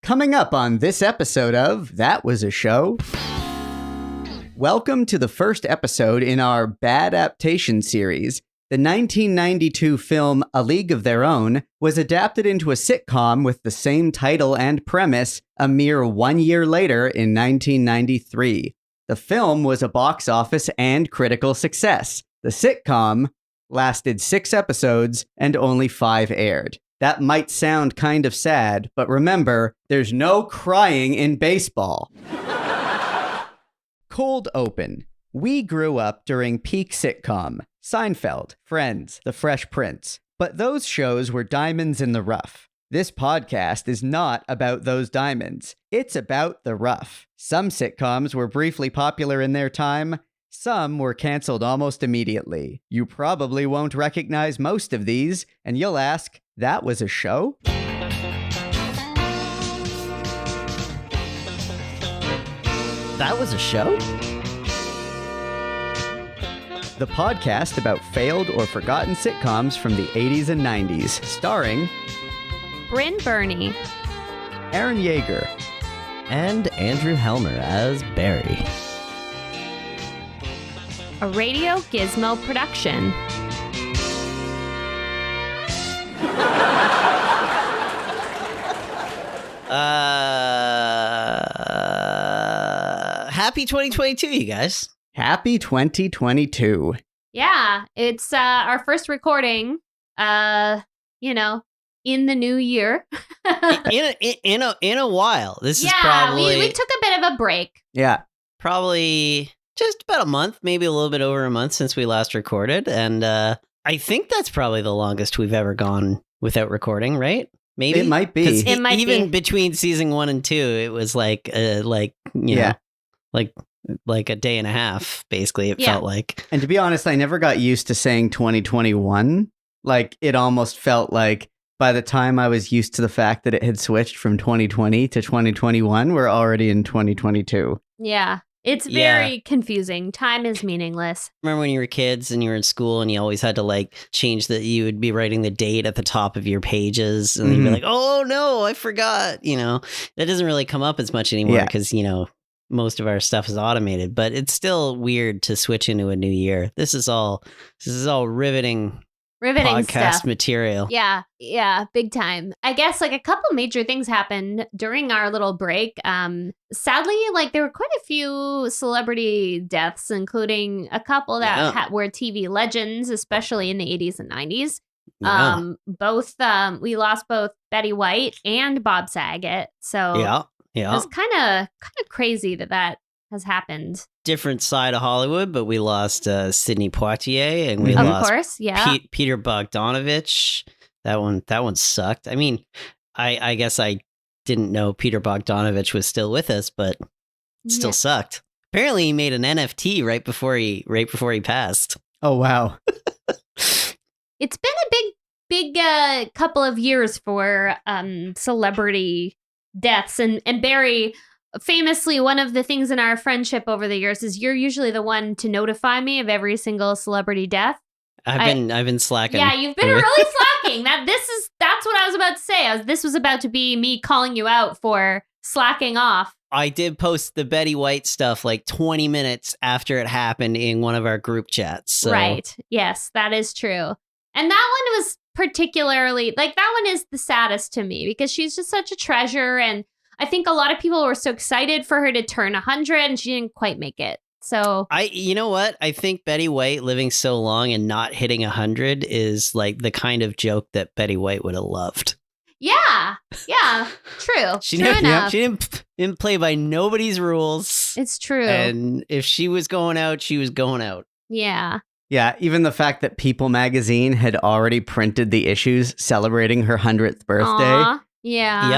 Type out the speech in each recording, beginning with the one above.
Coming up on this episode of That Was a Show. Welcome to the first episode in our BADAptation series. The 1992 film A League of Their Own was adapted into a sitcom with the same title and premise a mere 1 year later in 1993. The film was a box office and critical success. The sitcom lasted 6 episodes and only 5 aired. That might sound kind of sad, but remember, there's no crying in baseball. Cold open. We grew up during peak sitcom. Seinfeld, Friends, The Fresh Prince. But those shows were diamonds in the rough. This podcast is not about those diamonds. It's about the rough. Some sitcoms were briefly popular in their time. Some were canceled almost immediately. You probably won't recognize most of these, and you'll ask, that was a show? That was a show? The podcast about failed or forgotten sitcoms from the 80s and 90s, starring Brynn Byrne, Aaron Yeger, And Andrew Helmer as Barry. a Radio Gizmo production. Happy 2022, you guys. Happy 2022. Yeah, it's our first recording, in the new year. in a while. This is Yeah, probably we took a bit of a break. Yeah. probably just about a month, maybe a little bit over a month since we last recorded, and I think that's probably the longest we've ever gone without recording, right? Maybe It might be. 'Cause It might even be. between season 1 and 2, it was like a day and a half. Basically, it Yeah. felt like. And to be honest, I never got used to saying 2021. Like, it almost felt like by the time I was used to the fact that it had switched from 2020 to 2021, we're already in 2022. Yeah, it's Yeah. very confusing. Time is meaningless. Remember when you were kids and you were in school and you always had to like change that you would be writing the date at the top of your pages and you'd be Mhm. like, oh no, I forgot. That doesn't really come up as much anymore Yeah. because, most of our stuff is automated, but it's still weird to switch into a new year. This is all riveting podcast Stuff. material. Yeah, big time. I guess like a couple major things happened during our little break. Sadly, like there were quite a few celebrity deaths, including a couple that Yeah. were TV legends, especially in the 80s and 90s. Yeah. We lost both Betty White and Bob Saget. So Yeah. it's kind of crazy that has happened. Different side of Hollywood, but we lost Sidney Poitier and we Of lost course, yeah. Peter Bogdanovich. That one sucked. I mean, I guess I didn't know Peter Bogdanovich was still with us, but it still Yeah. sucked. Apparently, he made an NFT right before he passed. Oh, wow. It's been a big couple of years for celebrity deaths, and Barry, famously, one of the things in our friendship over the years is you're usually the one to notify me of every single celebrity death. I've been slacking. Yeah, you've been really slacking. That's what I was about to say. This was about to be me calling you out for slacking off. I did post the Betty White stuff like 20 minutes after it happened in one of our group chats. So. Right. Yes, that is true. And that one was particularly, like, that one is the saddest to me because she's just such a treasure. And I think a lot of people were so excited for her to turn 100 and she didn't quite make it. So You know what? I think Betty White living so long and not hitting 100 is like the kind of joke that Betty White would have loved. yeah, true. She True never, enough. she didn't play by nobody's rules. It's true. And if she was going out, she was going out. Yeah. Yeah, even the fact that People magazine had already printed the issues celebrating her 100th birthday. Aw, yeah.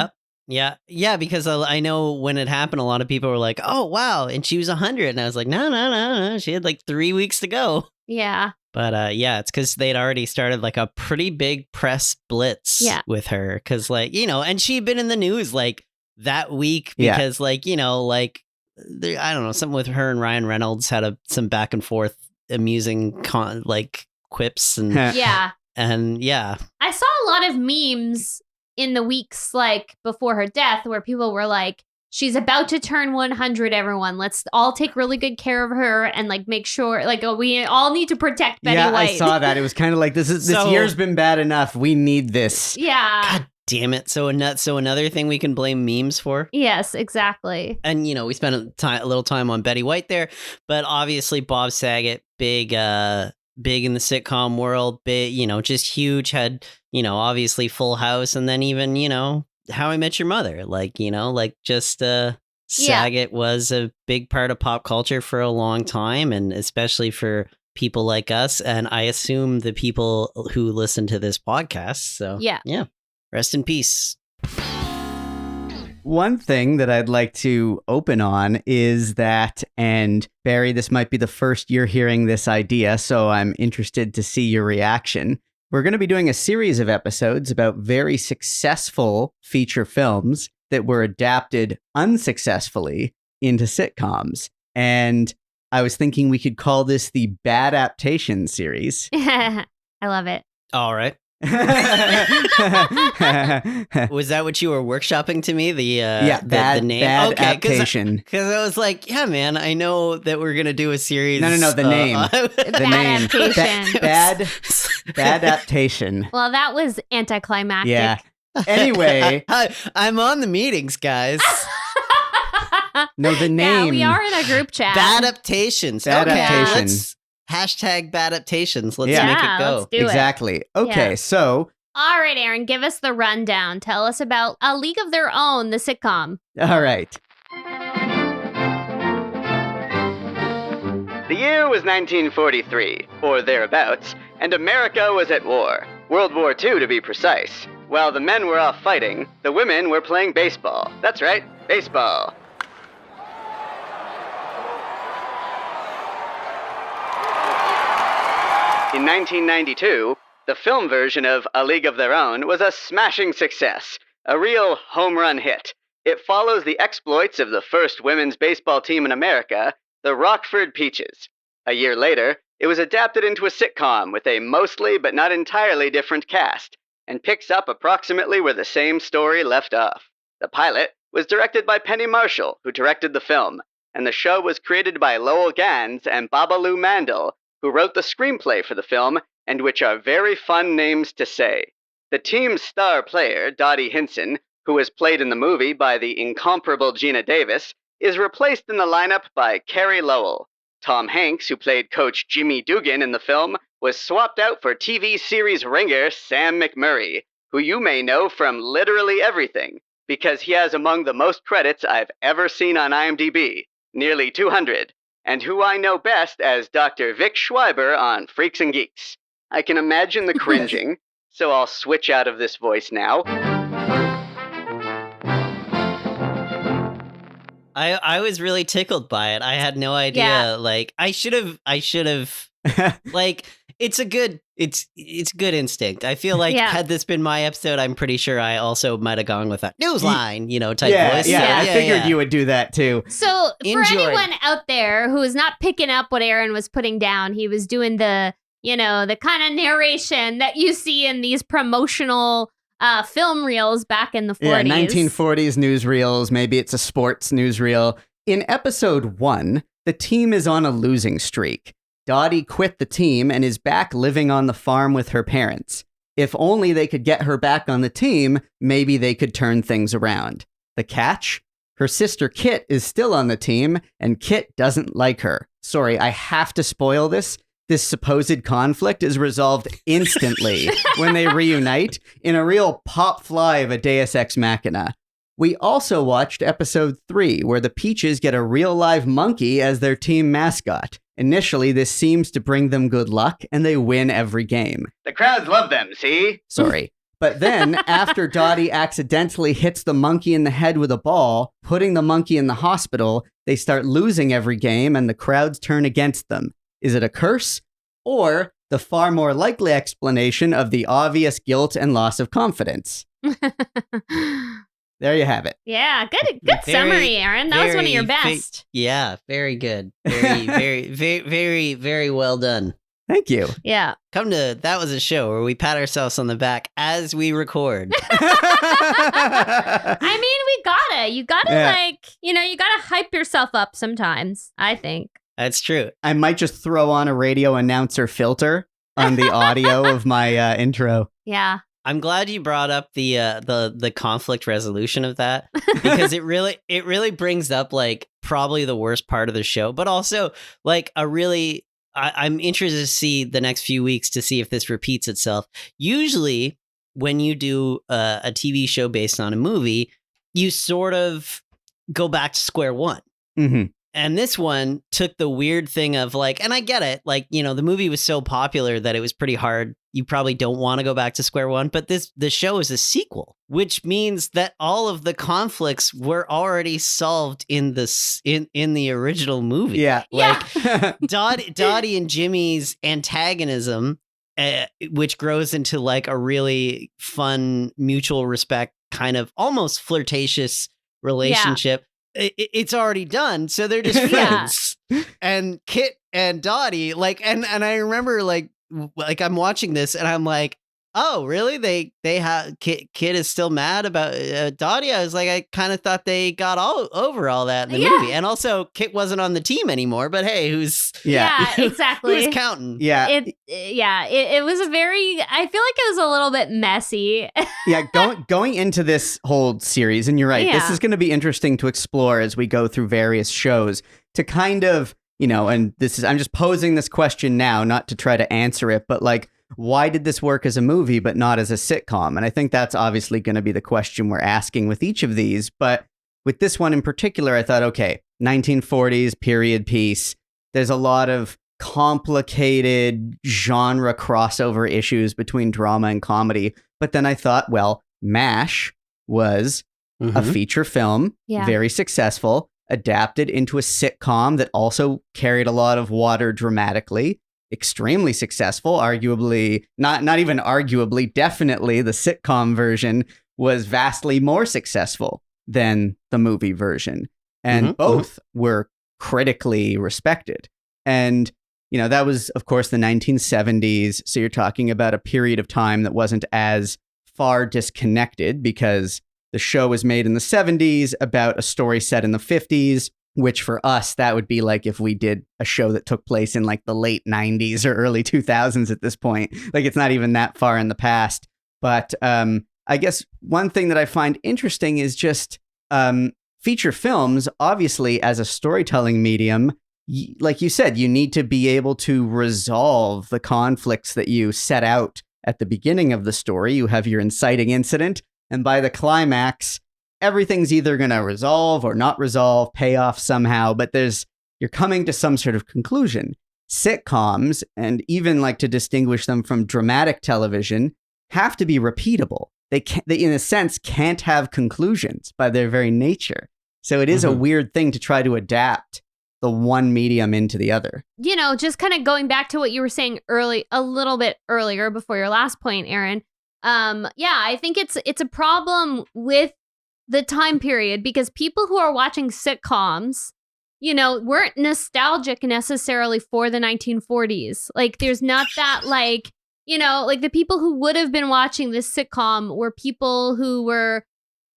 Yep. Yeah, because I know when it happened, a lot of people were like, oh, wow. And she was 100. And I was like, no. She had like 3 weeks to go. Yeah. But yeah, it's because they'd already started like a pretty big press blitz with her. Because and she'd been in the news like that week because I don't know, something with her and Ryan Reynolds had some back and forth amusing quips and Yeah. and yeah. I saw a lot of memes in the weeks like before her death where people were like, she's about to turn 100, everyone. Let's all take really good care of her and like make sure like we all need to protect Betty White. I saw that. It was kind of like this year's been bad enough. We need this. Yeah. God damn it. So another thing we can blame memes for? Yes, exactly. And we spent a little time on Betty White there, but obviously Bob Saget, big in the sitcom world, big, just huge, had, obviously Full House, and then even, How I Met Your Mother, Saget was a big part of pop culture for a long time, and especially for people like us, and I assume the people who listen to this podcast. So yeah, rest in peace. One thing that I'd like to open on is that, and Barry, this might be the first you're hearing this idea, so I'm interested to see your reaction. We're going to be doing a series of episodes about very successful feature films that were adapted unsuccessfully into sitcoms. And I was thinking we could call this the BADAptation series. I love it. All right. Was that what you were workshopping to me? The name? BadAptation. Because I was like, yeah, man, I know that we're gonna do a series. No, the name. The name. BadAptation. Well, that was anticlimactic. Yeah. Anyway, I'm on the meetings, guys. No, the name. Yeah, we are in a group chat. BadAptations. BadAptation. Let's hashtag BadAptations. Let's make it go. Let's do exactly. it. Okay, so. All right, Aaron, give us the rundown. Tell us about A League of Their Own, the sitcom. All right. The year was 1943, or thereabouts, and America was at war. World War II, to be precise. While the men were off fighting, the women were playing baseball. That's right, baseball. In 1992, the film version of A League of Their Own was a smashing success, a real home run hit. It follows the exploits of the first women's baseball team in America, the Rockford Peaches. A year later, it was adapted into a sitcom with a mostly but not entirely different cast, and picks up approximately where the same story left off. The pilot was directed by Penny Marshall, who directed the film, and the show was created by Lowell Gans and Babalu Mandel, who wrote the screenplay for the film, and which are very fun names to say. The team's star player, Dottie Hinson, who was played in the movie by the incomparable Gina Davis, is replaced in the lineup by Carrie Lowell. Tom Hanks, who played Coach Jimmy Dugan in the film, was swapped out for TV series ringer Sam McMurray, who you may know from literally everything, because he has among the most credits I've ever seen on IMDb, nearly 200. And who I know best as Dr. Vic Schreiber on Freaks and Geeks. I can imagine the cringing, so I'll switch out of this voice now. I was really tickled by it. I had no idea. Yeah. Like, I should have like, it's good instinct. I feel like had this been my episode, I'm pretty sure I also might have gone with that newsline, type voice. Yeah, I figured you would do that too. So for anyone out there who is not picking up what Aaron was putting down, he was doing the kind of narration that you see in these promotional film reels back in the 40s. Yeah, 1940s newsreels. Maybe it's a sports newsreel. In episode 1, the team is on a losing streak. Dottie quit the team and is back living on the farm with her parents. If only they could get her back on the team, maybe they could turn things around. The catch? Her sister Kit is still on the team, and Kit doesn't like her. Sorry, I have to spoil this. This supposed conflict is resolved instantly when they reunite in a real pop fly of a Deus Ex Machina. We also watched episode 3, where the Peaches get a real live monkey as their team mascot. Initially, this seems to bring them good luck, and they win every game. The crowds love them, see? Sorry. But then, after Dottie accidentally hits the monkey in the head with a ball, putting the monkey in the hospital, they start losing every game, and the crowds turn against them. Is it a curse? Or the far more likely explanation of the obvious guilt and loss of confidence? There you have it. Yeah, good summary, Aaron. That was one of your best. Yeah, very good. Very, very, very, very, very well done. Thank you. Yeah. That was a show where we pat ourselves on the back as we record. I mean, we gotta. You gotta you gotta hype yourself up sometimes, I think. That's true. I might just throw on a radio announcer filter on the audio of my intro. Yeah. I'm glad you brought up the conflict resolution of that, because it really brings up like probably the worst part of the show, but also like I'm interested to see the next few weeks to see if this repeats itself. Usually when you do a TV show based on a movie, you sort of go back to square one. Mm-hmm. And this one took the weird thing of like, and I get it, like, you know, the movie was so popular that it was pretty hard. You probably don't want to go back to square one, but the show is a sequel, which means that all of the conflicts were already solved in the original movie. Yeah. Like Dottie and Jimmy's antagonism, which grows into like a really fun mutual respect kind of almost flirtatious relationship. Yeah. It's already done, so they're just friends. And Kit and Dottie, like, and I remember like I'm watching this, and I'm like, oh, really? They have Kit is still mad about Dottie. I was like, I kind of thought they got over all that in the movie, and also Kit wasn't on the team anymore. But hey, exactly who's counting? Yeah, it was a very. I feel like it was a little bit messy. Yeah, going into this whole series, and you're right. This is going to be interesting to explore as we go through various shows to kind of, you know, and I'm just posing this question now, not to try to answer it, but like, why did this work as a movie but not as a sitcom? And I think that's obviously going to be the question we're asking with each of these. But with this one in particular, I thought, okay, 1940s period piece. There's a lot of complicated genre crossover issues between drama and comedy. But then I thought, well, MASH was a feature film, very successful, adapted into a sitcom that also carried a lot of water dramatically. Extremely successful, arguably, not even arguably, definitely the sitcom version was vastly more successful than the movie version. And both were critically respected. And, you know, that was, of course, the 1970s. So you're talking about a period of time that wasn't as far disconnected, because the show was made in the 70s about a story set in the 50s. Which for us, that would be like if we did a show that took place in like the late 90s or early 2000s at this point. Like it's not even that far in the past. But I guess one thing that I find interesting is just feature films, obviously as a storytelling medium, like you said, you need to be able to resolve the conflicts that you set out at the beginning of the story. You have your inciting incident, and by the climax, everything's either going to resolve or not resolve, pay off somehow, but you're coming to some sort of conclusion. Sitcoms, and even like to distinguish them from dramatic television, have to be repeatable. They in a sense can't have conclusions by their very nature. So it is a weird thing to try to adapt the one medium into the other. You know, just kind of going back to what you were saying a little bit earlier before your last point, Aaron. I think it's a problem with the time period, because people who are watching sitcoms, you know, weren't nostalgic necessarily for the 1940s. Like there's not that, like, you know, like the people who would have been watching this sitcom were people who were,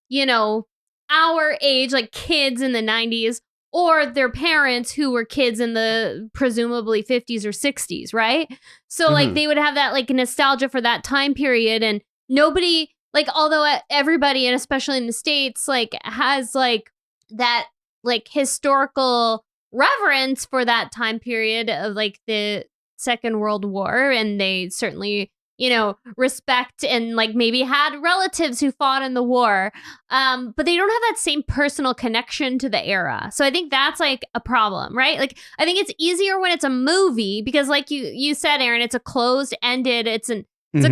you know, our age, like kids in the 90s, or their parents who were kids in the presumably 50s or 60s, right? So like they would have that like nostalgia for that time period, and nobody, like, although everybody, and especially in the States, like, has, like, that, like, historical reverence for that time period of, like, the Second World War, and they certainly, you know, respect and, like, maybe had relatives who fought in the war, but they don't have that same personal connection to the era. So I think that's, like, a problem, right? Like, I think it's easier when it's a movie, because, like you said, Aaron, it's a closed-ended, it's a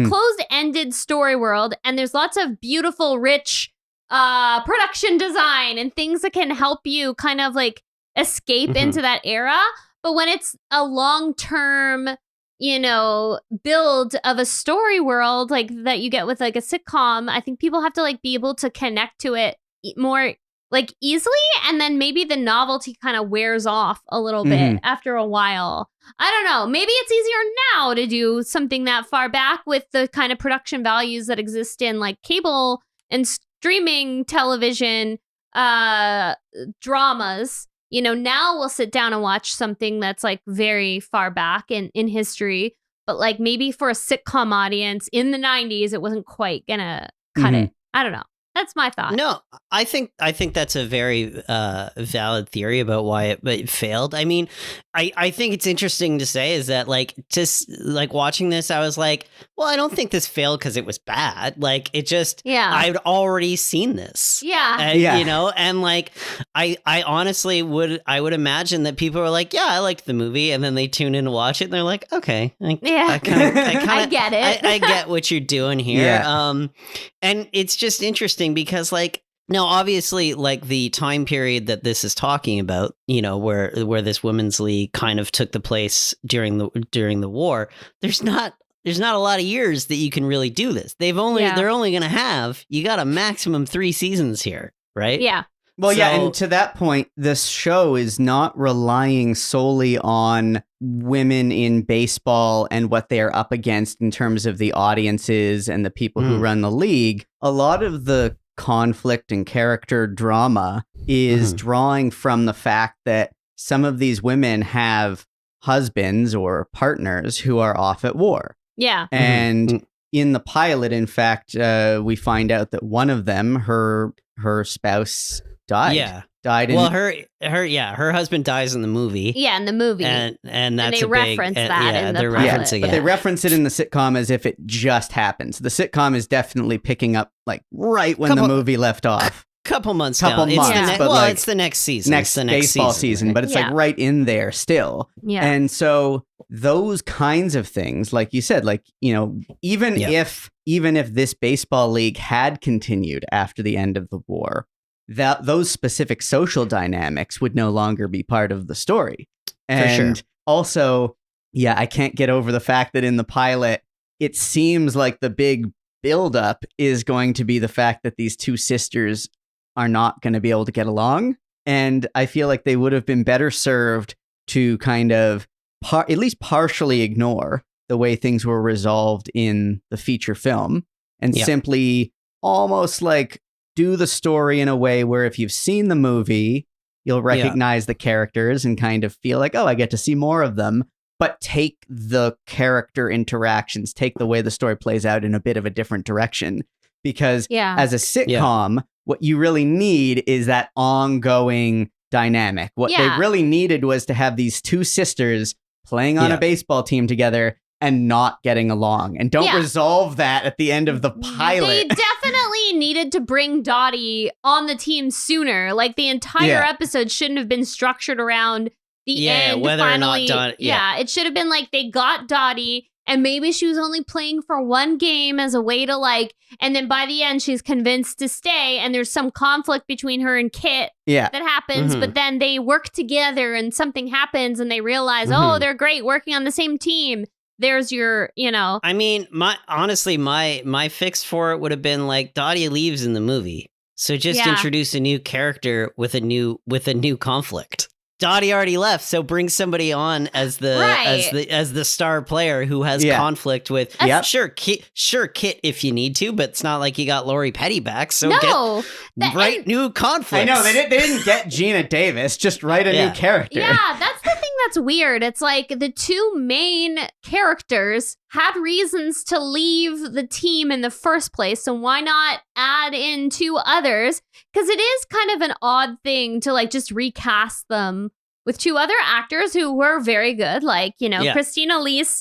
closed-ended story world, and there's lots of beautiful, rich production design and things that can help you kind of like escape into that era. But when it's a long-term, you know, build of a story world like that you get with like a sitcom, I think people have to like be able to connect to it more like easily, and then maybe the novelty kind of wears off a little bit after a while. I don't know. Maybe it's easier now to do something that far back with the kind of production values that exist in like cable and streaming television dramas. You know, now we'll sit down and watch something that's like very far back in history. But like maybe for a sitcom audience in the 90s, it wasn't quite gonna cut it. I don't know. That's my thought. No, I think that's a very valid theory about why it failed. I mean, I think it's interesting to say is that like just like watching this, I was like, well, I don't think this failed because it was bad. Like it just, I'd already seen this. You know, and like I honestly would imagine that people are like, yeah, I liked the movie, and then they tune in to watch it, and they're like, okay, I get it. I get what you're doing here. And it's just interesting because like now obviously like the time period that this is talking about, you know, where this women's league kind of took the place during the war, there's not a lot of years that you can really do this. They're only going to have, you got a maximum 3 seasons here, right? Yeah. Well, and to that point, this show is not relying solely on women in baseball and what they are up against in terms of the audiences and the people who run the league. A lot of the conflict and character drama is drawing from the fact that some of these women have husbands or partners who are off at war. Yeah. And in the pilot, in fact, we find out that one of them, her spouse died. Yeah. Died in... Well, her husband dies in the movie. Yeah, in the movie. And that's they reference that in the they're pilot. referencing but it. they reference it in the sitcom as if it just happens. The sitcom is definitely picking up like right when the movie left off. Couple months but like, it's the next season. Next baseball season, but it's like right in there still. Yeah. And so those kinds of things, like you said, like, you know, even if this baseball league had continued after the end of the war, that those specific social dynamics would no longer be part of the story. And also, I can't get over the fact that in the pilot, it seems like the big buildup is going to be the fact that these two sisters are not going to be able to get along. And I feel like they would have been better served to kind of at least partially ignore the way things were resolved in the feature film and simply almost like do the story in a way where if you've seen the movie, you'll recognize the characters and kind of feel like, oh, I get to see more of them, but take the character interactions, take the way the story plays out in a bit of a different direction. Because as a sitcom, what you really need is that ongoing dynamic. What they really needed was to have these two sisters playing on a baseball team together and not getting along, and don't resolve that at the end of the pilot. They definitely needed to bring Dottie on the team sooner. Like the entire episode shouldn't have been structured around the end. Whether finally, or not Dottie. It should have been like they got Dottie, and maybe she was only playing for one game as a way to like, and then by the end she's convinced to stay, and there's some conflict between her and Kit that happens, but then they work together and something happens and they realize, oh, they're great working on the same team. There's your, you know. I mean, my fix for it would have been like Dottie leaves in the movie, so just introduce a new character with a new conflict. Dottie already left, so bring somebody on as the star player who has conflict with. Sure, Kit if you need to, but it's not like you got Lori Petty back. So get new conflicts. I know they didn't get Gina Davis. Just write a new character. Yeah, that's the thing that's weird. It's like the two main characters had reasons to leave the team in the first place, so why not add in 2 others? Because it is kind of an odd thing to like just recast them with 2 other actors who were very good, like, you know, Christina Leese,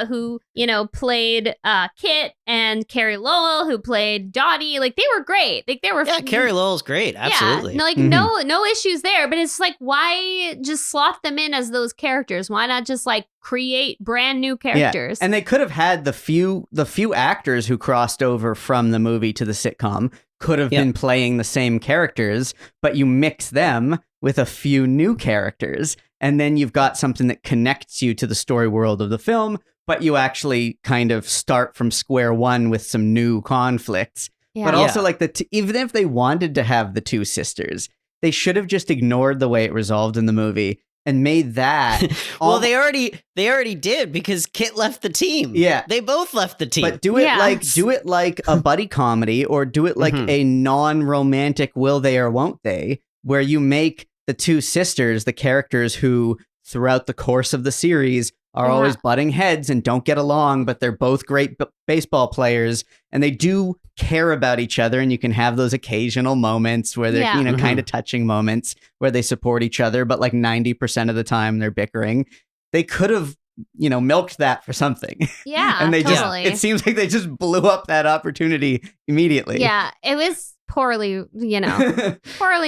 who, you know, played Kit, and Carrie Lowell, who played Dottie. Like, they were great. Like, they were Carrie Lowell's great. Absolutely. Yeah, like no issues there. But it's like, why just slot them in as those characters? Why not just like create brand new characters? Yeah. And they could have had the few actors who crossed over from the movie to the sitcom could have been playing the same characters, but you mix them with a few new characters, and then you've got something that connects you to the story world of the film, but you actually kind of start from square one with some new conflicts. But also, like, even if they wanted to have the 2 sisters, they should have just ignored the way it resolved in the movie and made that. Well, they already did because Kit left the team. Yeah. They both left the team. But do it like a buddy comedy, or do it like a non-romantic will they or won't they, where you make the two sisters the characters who throughout the course of the series are always butting heads and don't get along, but they're both great baseball players and they do care about each other. And you can have those occasional moments where they're, kind of touching moments where they support each other, but like 90% of the time they're bickering. They could have, milked that for something. Yeah, and they totally. it seems like they just blew up that opportunity immediately. Yeah, it was poorly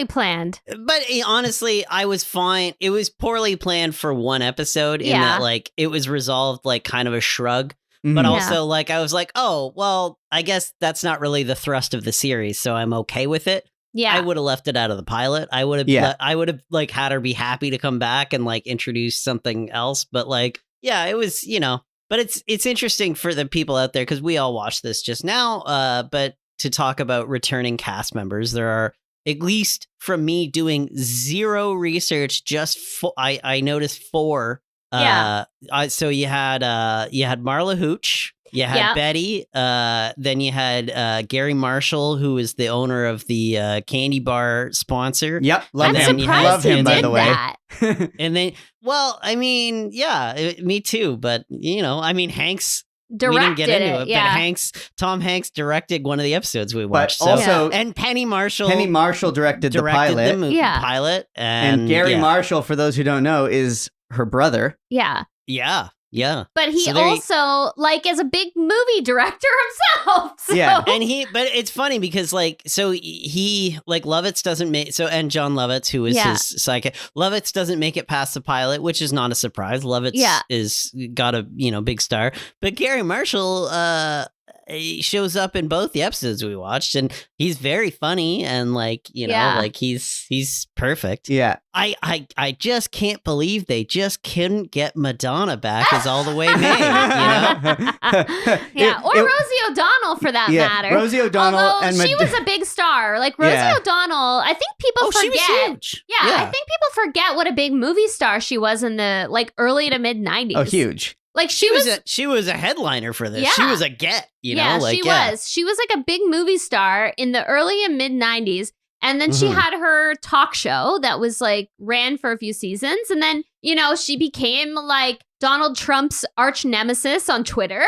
planned. But honestly, I was fine. It was poorly planned for one episode in that like it was resolved like kind of a shrug. But also like I was like, oh, well, I guess that's not really the thrust of the series, so I'm okay with it. Yeah. I would have left it out of the pilot. I would have like had her be happy to come back and like introduce something else, but like it was, but it's interesting for the people out there because we all watched this just now, but to talk about returning cast members, there are, at least from me doing zero research, just I noticed 4. So you had Marla Hooch, you had Betty, then you had Gary Marshall, who is the owner of the candy bar sponsor. Yep, love him by the way. And then, well, I mean, me too. But Hanks. Directed we didn't get into it, yeah. But Tom Hanks directed one of the episodes we watched. But also, and Penny Marshall directed the pilot. Pilot, and Gary Marshall, for those who don't know, is her brother. Yeah. Yeah. But he also is a big movie director himself. So. Yeah. But it's funny because he Lovitz doesn't make, and John Lovitz, who is his sidekick, Lovitz doesn't make it past the pilot, which is not a surprise. Lovitz is got a, big star, but Gary Marshall, he shows up in both the episodes we watched, and he's very funny and he's perfect. Yeah. I just can't believe they just couldn't get Madonna back as All the Way May, or Rosie O'Donnell for that matter. Rosie O'Donnell. Although she was a big star. Like Rosie O'Donnell, I think people forget. She was huge. Yeah, I think people forget what a big movie star she was in the early to mid 90s. Oh, huge. Like she was a headliner for this. Yeah. She was a get, she was. She was like a big movie star in the early and mid 90s. And then she had her talk show that was ran for a few seasons. And then, she became Donald Trump's arch nemesis on Twitter.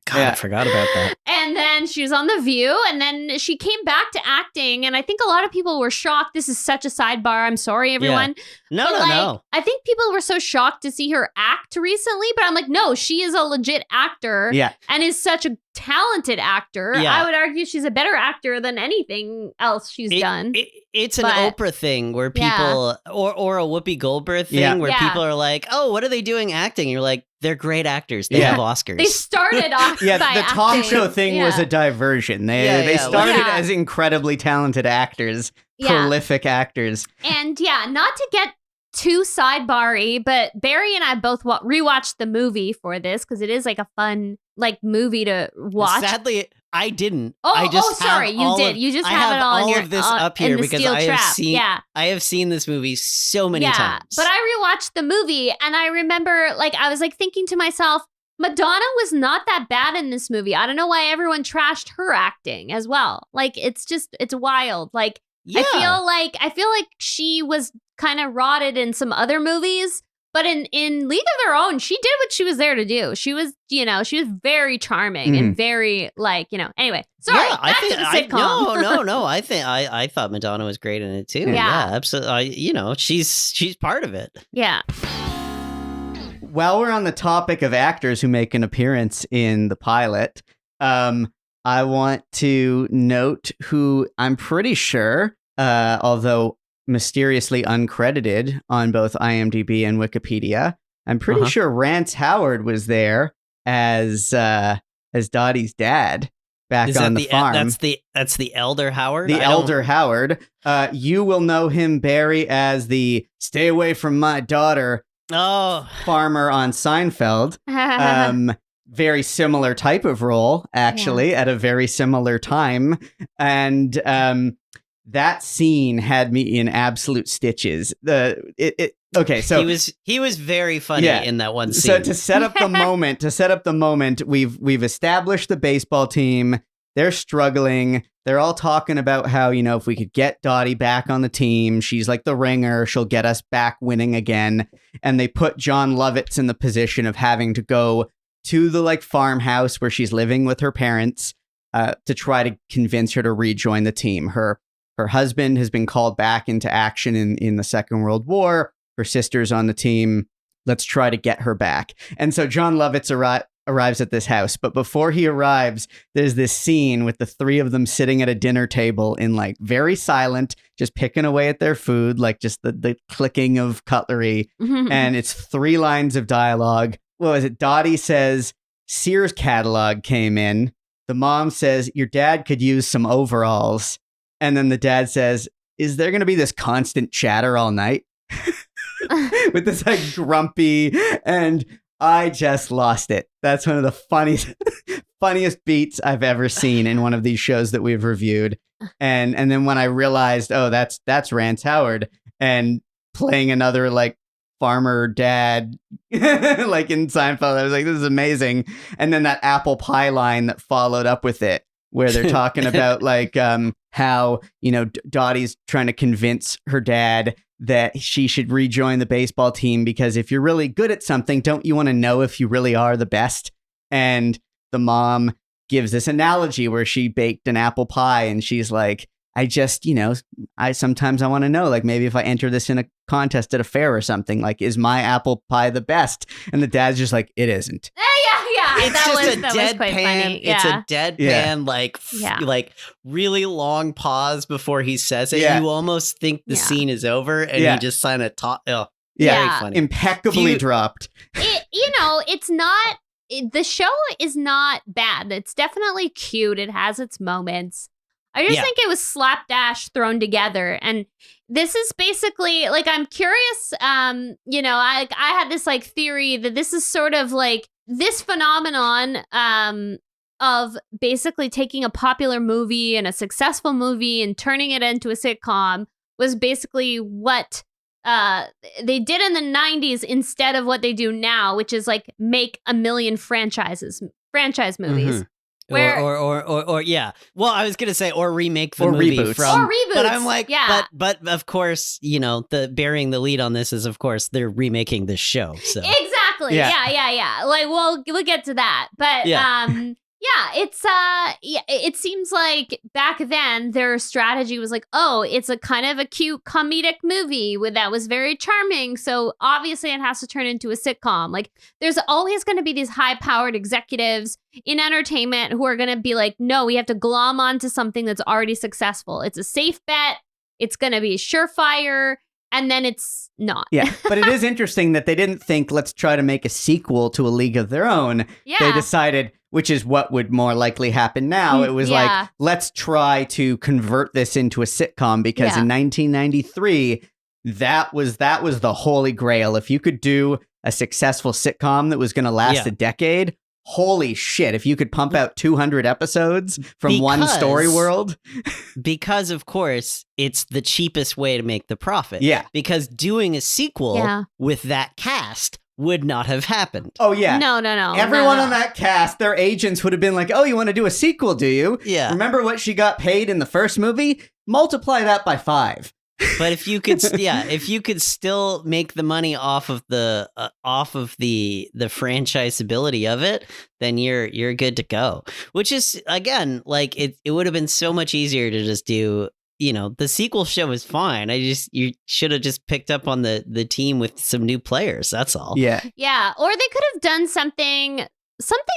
God, I forgot about that. And then she was on The View, and then she came back to acting, and I think a lot of people were shocked. This is such a sidebar. I'm sorry, everyone. Yeah. No. I think people were so shocked to see her act recently, but I'm like, no, she is a legit actor and is such a talented actor. Yeah. I would argue she's a better actor than anything else she's done. It's an Oprah thing where people, or a Whoopi Goldberg thing where people are like, oh, what are they doing acting? And you're like, they're great actors. They have Oscars. They started off by the Tom show thing was a diversion. They started as incredibly talented actors, prolific actors. And not to get too sidebar-y, but Barry and I both rewatched the movie for this because it is a fun movie to watch. Sadly, I didn't. Sorry, you did. You just have it on all your of this up here because I have seen this movie so many times. But I rewatched the movie and I remember I was thinking to myself, Madonna was not that bad in this movie. I don't know why everyone trashed her acting as well. It's wild. I feel like she was kind of rotted in some other movies, but in League of Their Own, she did what she was there to do. She was, she was very charming and very anyway. Sorry, back to the sitcom. No. I thought Madonna was great in it too. Yeah, absolutely. She's part of it. Yeah. While we're on the topic of actors who make an appearance in the pilot, I want to note who I'm pretty sure, although mysteriously uncredited on both IMDb and Wikipedia, I'm pretty sure Rance Howard was there as Dottie's dad back on the farm. That's the elder Howard. The elder Howard. You will know him, Barry, as the "Stay away from my daughter" farmer on Seinfeld. Very similar type of role, actually, at a very similar time. And that scene had me in absolute stitches. Okay, so he was very funny in that one scene. So to set up the moment, we've established the baseball team. They're struggling. They're all talking about how, if we could get Dottie back on the team, she's like the ringer. She'll get us back winning again. And they put Jon Lovitz in the position of having to go to the farmhouse where she's living with her parents to try to convince her to rejoin the team. Her husband has been called back into action in the Second World War. Her sister's on the team. Let's try to get her back. And so Jon Lovitz arrives at this house. But before he arrives, there's this scene with the three of them sitting at a dinner table in very silent, just picking away at their food, just the clicking of cutlery. And it's 3 lines of dialogue. What was it? Dottie says, Sears catalog came in. The mom says, your dad could use some overalls. And then the dad says, is there going to be this constant chatter all night? With this grumpy, and I just lost it. That's one of the funniest beats I've ever seen in one of these shows that we've reviewed. And then when I realized, that's Rance Howard and playing another farmer dad in Seinfeld, I was like, this is amazing. And then that apple pie line that followed up with it, where they're talking about how, Dottie's trying to convince her dad that she should rejoin the baseball team because if you're really good at something, don't you want to know if you really are the best? And the mom gives this analogy where she baked an apple pie and she's like, I just, sometimes I want to know, maybe if I enter this in a contest at a fair or something, is my apple pie the best? And the dad's just like, it isn't. Yeah. It's just a deadpan. It's a deadpan, really long pause before he says it. Yeah. You almost think the scene is over, and he just kind of very funny, impeccably dropped. It's not. The show is not bad. It's definitely cute. It has its moments. I just think it was slapdash thrown together. And this is basically I'm curious. I had this theory that this is sort of this phenomenon of basically taking a popular movie and a successful movie and turning it into a sitcom was basically what they did in the 90s instead of what they do now, which is make a million franchise movies. Mm-hmm. Or well, I was gonna say or remake the movie reboots. from or reboots. But I'm but of course, the bearing the lead on this is of course they're remaking this show. So exactly, yeah. We'll get to that, but it seems like back then their strategy was it's a kind of a cute comedic movie that was very charming. So obviously it has to turn into a sitcom. There's always going to be these high-powered executives in entertainment who are going to be no, we have to glom onto something that's already successful. It's a safe bet. It's going to be surefire. And then it's not. Yeah, but it is interesting that they didn't think, let's try to make a sequel to A League of Their Own. Yeah. They decided, which is what would more likely happen now. It was let's try to convert this into a sitcom because in 1993, that was the holy grail. If you could do a successful sitcom that was going to last a decade, holy shit, if you could pump out 200 episodes from one story world. Because, of course, it's the cheapest way to make the profit. Yeah. Because doing a sequel with that cast would not have happened. Oh, yeah. No. Everyone on that cast, their agents would have been like, oh, you want to do a sequel, do you? Yeah. Remember what she got paid in the first movie? Multiply that by 5. But if you could, if you could still make the money off of the franchisability of it, then you're good to go. Which is again, it would have been so much easier to just do. The sequel show is fine. You should have just picked up on the team with some new players. That's all. Yeah. Yeah. Or they could have done something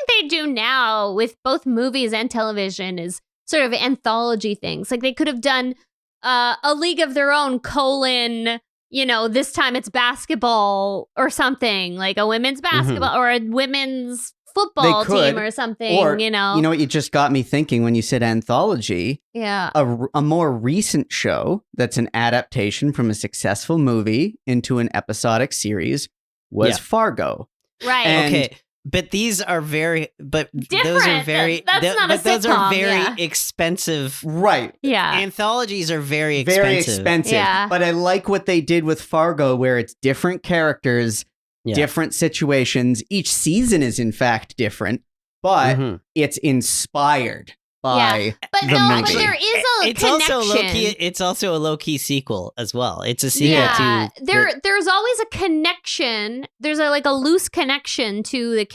they do now with both movies and television is sort of anthology things. They could have done A League of Their Own : this time it's basketball or something, a women's basketball or a women's football team or something, or, You know what you just got me thinking when you said anthology? Yeah. A more recent show that's an adaptation from a successful movie into an episodic series was Fargo. Right. And okay. But these are very, but Different. those are very, That's not a those are sitcom, very yeah. expensive. Right. Yeah. Anthologies are very expensive. Very expensive. Yeah. But I like what they did with Fargo, where it's different characters, different situations. Each season is in fact different, but it's inspired by but the no, movie. but there is a It's connection. also low-key. It's also a low-key sequel as well. It's a sequel to there's always a connection. There's a loose connection to the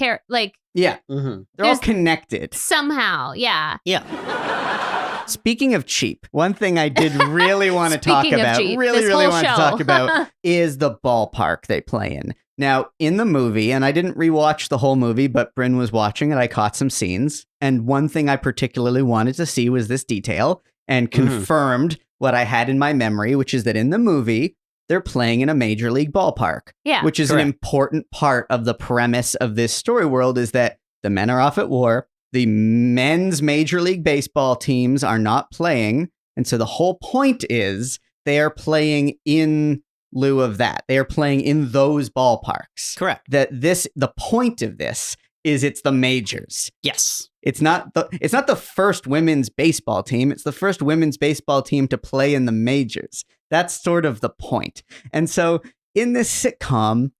Yeah. Mm-hmm. They're all connected. Somehow, yeah. Yeah. Speaking of cheap, one thing I did really want to talk Speaking of about, cheap, really this want whole to show. talk about is the ballpark they play in. Now, in the movie, and I didn't rewatch the whole movie, but Brynn was watching it, I caught some scenes. And one thing I particularly wanted to see was this detail and confirmed what I had in my memory, which is that in the movie, they're playing in a major league ballpark. Yeah. Which is an important part of the premise of this story world, is that the men are off at war. The men's major league baseball teams are not playing. And so the whole point is they are playing in lieu of that. They are playing in those ballparks. Correct. The point of this is it's the majors. Yes. It's not the first women's baseball team. It's the first women's baseball team to play in the majors. That's sort of the point. And so in this sitcom,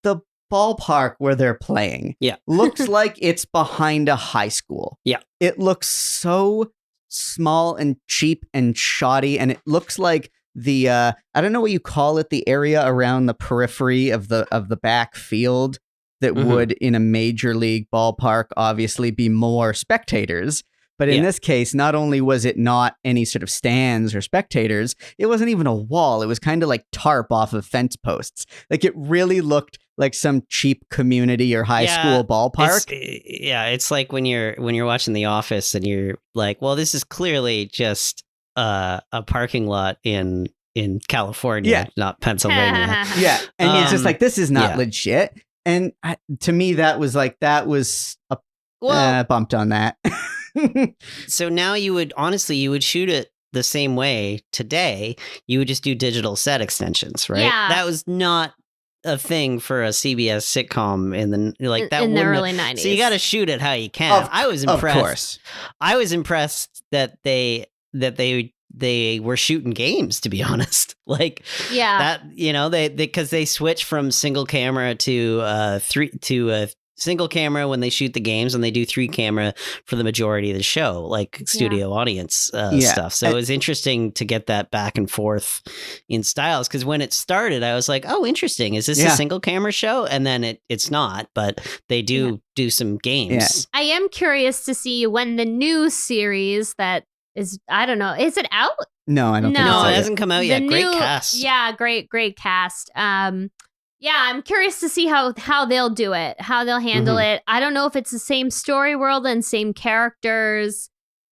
the ballpark where they're playing looks like it's behind a high school. Yeah. It looks so small and cheap and shoddy, and it looks like the I don't know what you call it, the area around the periphery of the back field that would in a major league ballpark obviously be more spectators. But in this case, not only was it not any sort of stands or spectators, it wasn't even a wall. It was kind of like tarp off of fence posts. Like it really looked like some cheap community or high school ballpark. It's like when you're watching The Office and you're like, well, this is clearly just a parking lot in California, not Pennsylvania. Yeah, and it's just like, this is not legit. And to me, that was bumped on that. So now you would shoot it the same way today. You would just do digital set extensions, right? Yeah. That was not a thing for a CBS sitcom in the early 90s. So you got to shoot it how you can. I was impressed. Of course. I was impressed that they were shooting games, to be honest. Because they switch from single camera to single camera when they shoot the games, and they do 3 camera for the majority of the show, like studio audience stuff. So it was interesting to get that back and forth in styles, because when it started, I was like, oh, interesting. Is this a single camera show? And then it's not, but they do some games. I am curious to see when the new series that is, I don't know, is it out? No, I don't think so. No, it hasn't come out yet. Great cast. Yeah, great cast. I'm curious to see how they'll do it, how they'll handle it. I don't know if it's the same story world and same characters.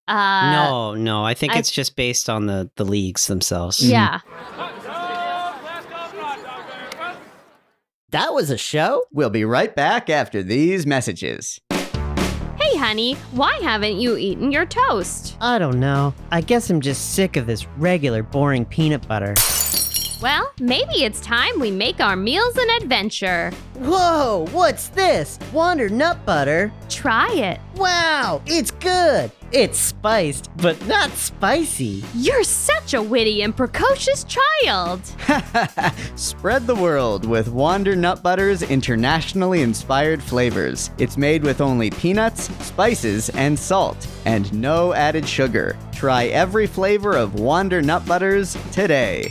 No, I think it's just based on the leagues themselves. Yeah. That was a show? We'll be right back after these messages. Hey, honey, why haven't you eaten your toast? I don't know. I guess I'm just sick of this regular, boring peanut butter. Well, maybe it's time we make our meals an adventure. Whoa, what's this? Wonder nut butter? Try it. Wow, it's good. It's spiced, but not spicy. You're such a witty and precocious child. Spread the world with Wander Nut Butter's internationally inspired flavors. It's made with only peanuts, spices, and salt, and no added sugar. Try every flavor of Wander Nut Butters today.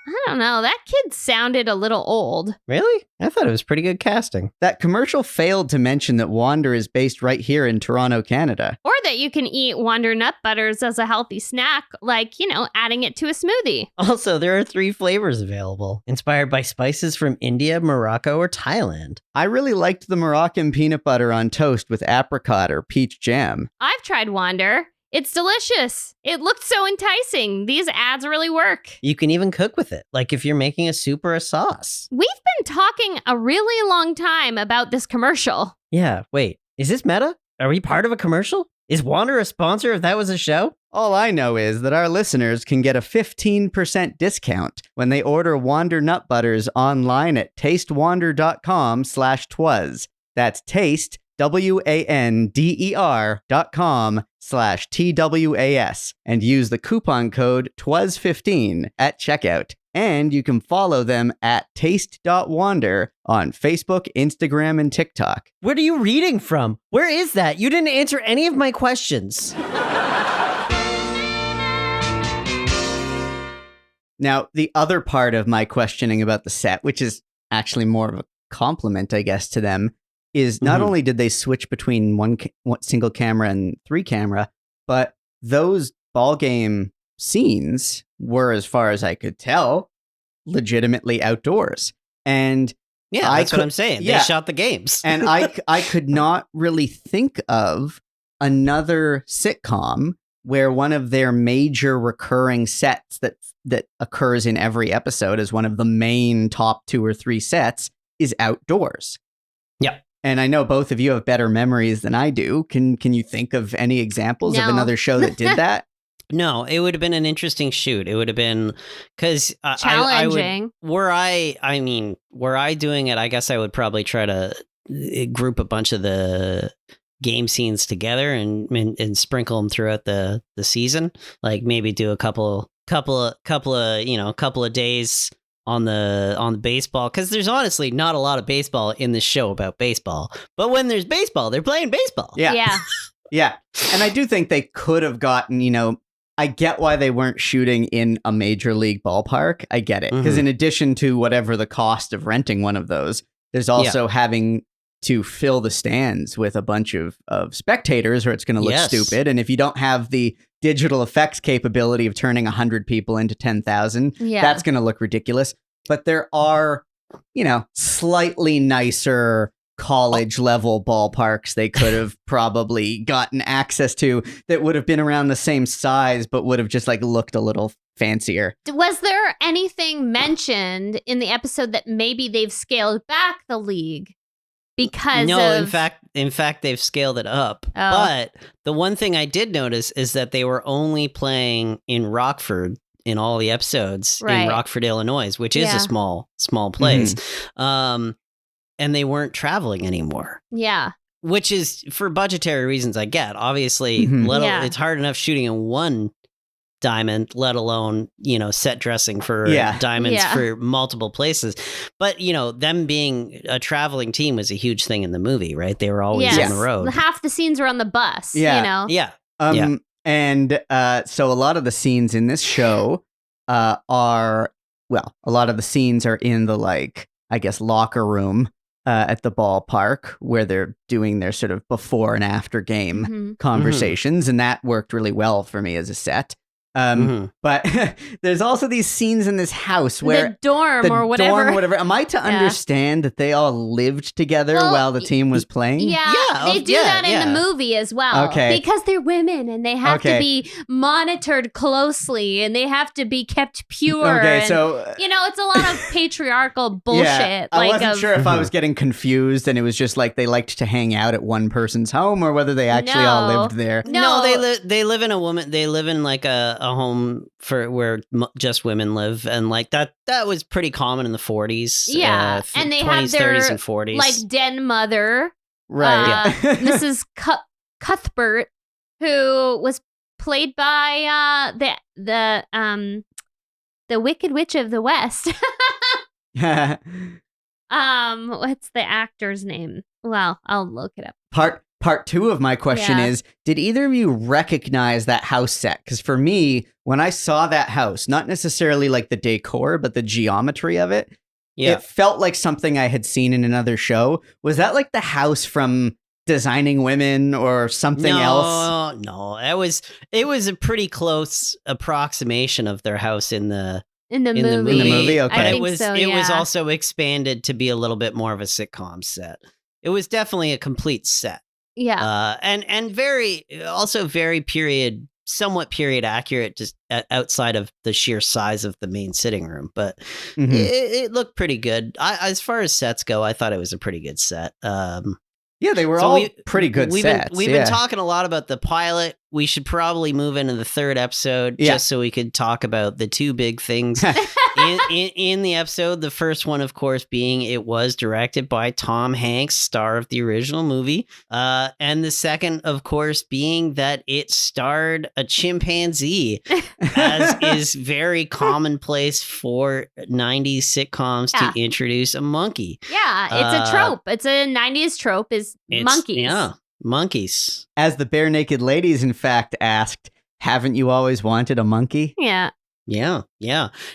I don't know. That kid sounded a little old. Really? I thought it was pretty good casting. That commercial failed to mention that Wander is based right here in Toronto, Canada. Or that you can eat Wander Nut Butters as a healthy snack, like, adding it to a smoothie. Also, there are 3 flavors available, inspired by spices from India, Morocco, or Thailand. I really liked the Moroccan peanut butter on toast with apricot or peach jam. I've tried Wander. It's delicious. It looked so enticing. These ads really work. You can even cook with it, like if you're making a soup or a sauce. We've been talking a really long time about this commercial. Yeah, wait. Is this meta? Are we part of a commercial? Is Wander a sponsor if that was a show? All I know is that our listeners can get a 15% discount when they order Wander Nut Butters online at tastewander.com/twas. That's taste, WANDER.com/TWAS, and use the coupon code TWAS15 at checkout. And you can follow them at taste.wander on Facebook, Instagram, and TikTok. What are you reading from? Where is that? You didn't answer any of my questions. Now, the other part of my questioning about the set, which is actually more of a compliment, I guess, to them, is not only did they switch between one single camera and 3 camera, but those ball game scenes were, as far as I could tell, legitimately outdoors. And yeah, that's what I'm saying. Yeah. They shot the games. And I could not really think of another sitcom where one of their major recurring sets that occurs in every episode as one of the main top 2 or 3 sets is outdoors. Yeah. And I know both of you have better memories than I do. Can you think of any examples of another show that did that? No, it would have been an interesting shoot. It would have been because challenging. Were I doing it, I guess I would probably try to group a bunch of the game scenes together and sprinkle them throughout the season. Like maybe do a couple of days on the baseball, because there's honestly not a lot of baseball in this show about baseball. But when there's baseball, they're playing baseball. Yeah. Yeah. And I do think they could have gotten, I get why they weren't shooting in a major league ballpark. I get it. Because in addition to whatever the cost of renting one of those, there's also having to fill the stands with a bunch of spectators, or it's going to look stupid. And if you don't have the digital effects capability of turning 100 people into 10,000, that's going to look ridiculous. But there are, slightly nicer college level ballparks they could have probably gotten access to that would have been around the same size, but would have just looked a little fancier. Was there anything mentioned in the episode that maybe they've scaled back the league? Because in fact, they've scaled it up. Oh. But the one thing I did notice is that they were only playing in Rockford in all the episodes in Rockford, Illinois, which is a small place. And they weren't traveling anymore. Yeah. Which is for budgetary reasons, I get. Obviously, it's hard enough shooting in one diamond, let alone, set dressing for diamonds for multiple places. But, them being a traveling team was a huge thing in the movie, right? They were always on the road. Half the scenes were on the bus, Yeah. And so a lot of the scenes in this show a lot of the scenes are in the, locker room at the ballpark where they're doing their sort of before and after game conversations. And that worked really well for me as a set. But there's also these scenes in this house where the dorm or whatever. Am I to understand that they all lived together while the team was playing? Yeah, they do that in the movie as well. Okay, because they're women and they have to be monitored closely and they have to be kept pure. Okay, and, so it's a lot of patriarchal bullshit. Yeah, I wasn't sure if I was getting confused and it was just they liked to hang out at one person's home or whether they actually all lived there. No, they live in a home for where just women live, and that was pretty common in the 40s. Yeah, and they 20s, have their 30s, and 40s. Den mother, right? Mrs. Cuthbert, who was played by the Wicked Witch of the West. What's the actor's name? Well, I'll look it up. Part 2 of my question is, did either of you recognize that house set? Because for me, when I saw that house, not necessarily the decor, but the geometry of it, it felt like something I had seen in another show. Was that the house from Designing Women or something else? No, it was a pretty close approximation of their house in the movie. In the movie, okay. It was also expanded to be a little bit more of a sitcom set. It was definitely a complete set. Yeah. And very somewhat period accurate, just outside of the sheer size of the main sitting room. But it looked pretty good. As far as sets go, I thought it was a pretty good set. They were all pretty good sets. We've been talking a lot about the pilot. We should probably move into the 3rd episode just so we could talk about the 2 big things in the episode, the first one, of course, being it was directed by Tom Hanks, star of the original movie. And the second, of course, being that it starred a chimpanzee, as is very commonplace for 90s sitcoms to introduce a monkey. Yeah, it's a trope. It's a 90s trope is monkeys. Yeah, monkeys. As the Bare Naked Ladies, in fact, asked, haven't you always wanted a monkey? Yeah. Yeah.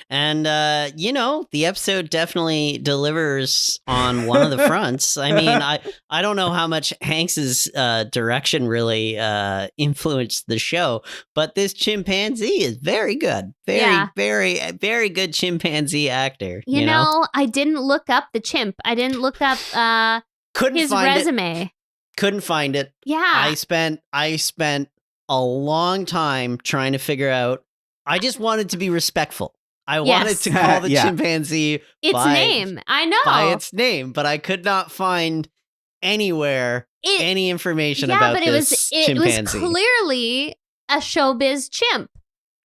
And, the episode definitely delivers on one of the fronts. I mean, I don't know how much Hanks's direction really influenced the show, but this chimpanzee is very good. Very good chimpanzee actor. You know, I didn't look up the chimp. I didn't look up his resume. Couldn't find it. Yeah. I spent a long time trying to figure out. I just wanted to be respectful. I wanted to call the chimpanzee its name. I know. By its name, but I could not find anywhere any information about this chimpanzee. It was clearly a showbiz chimp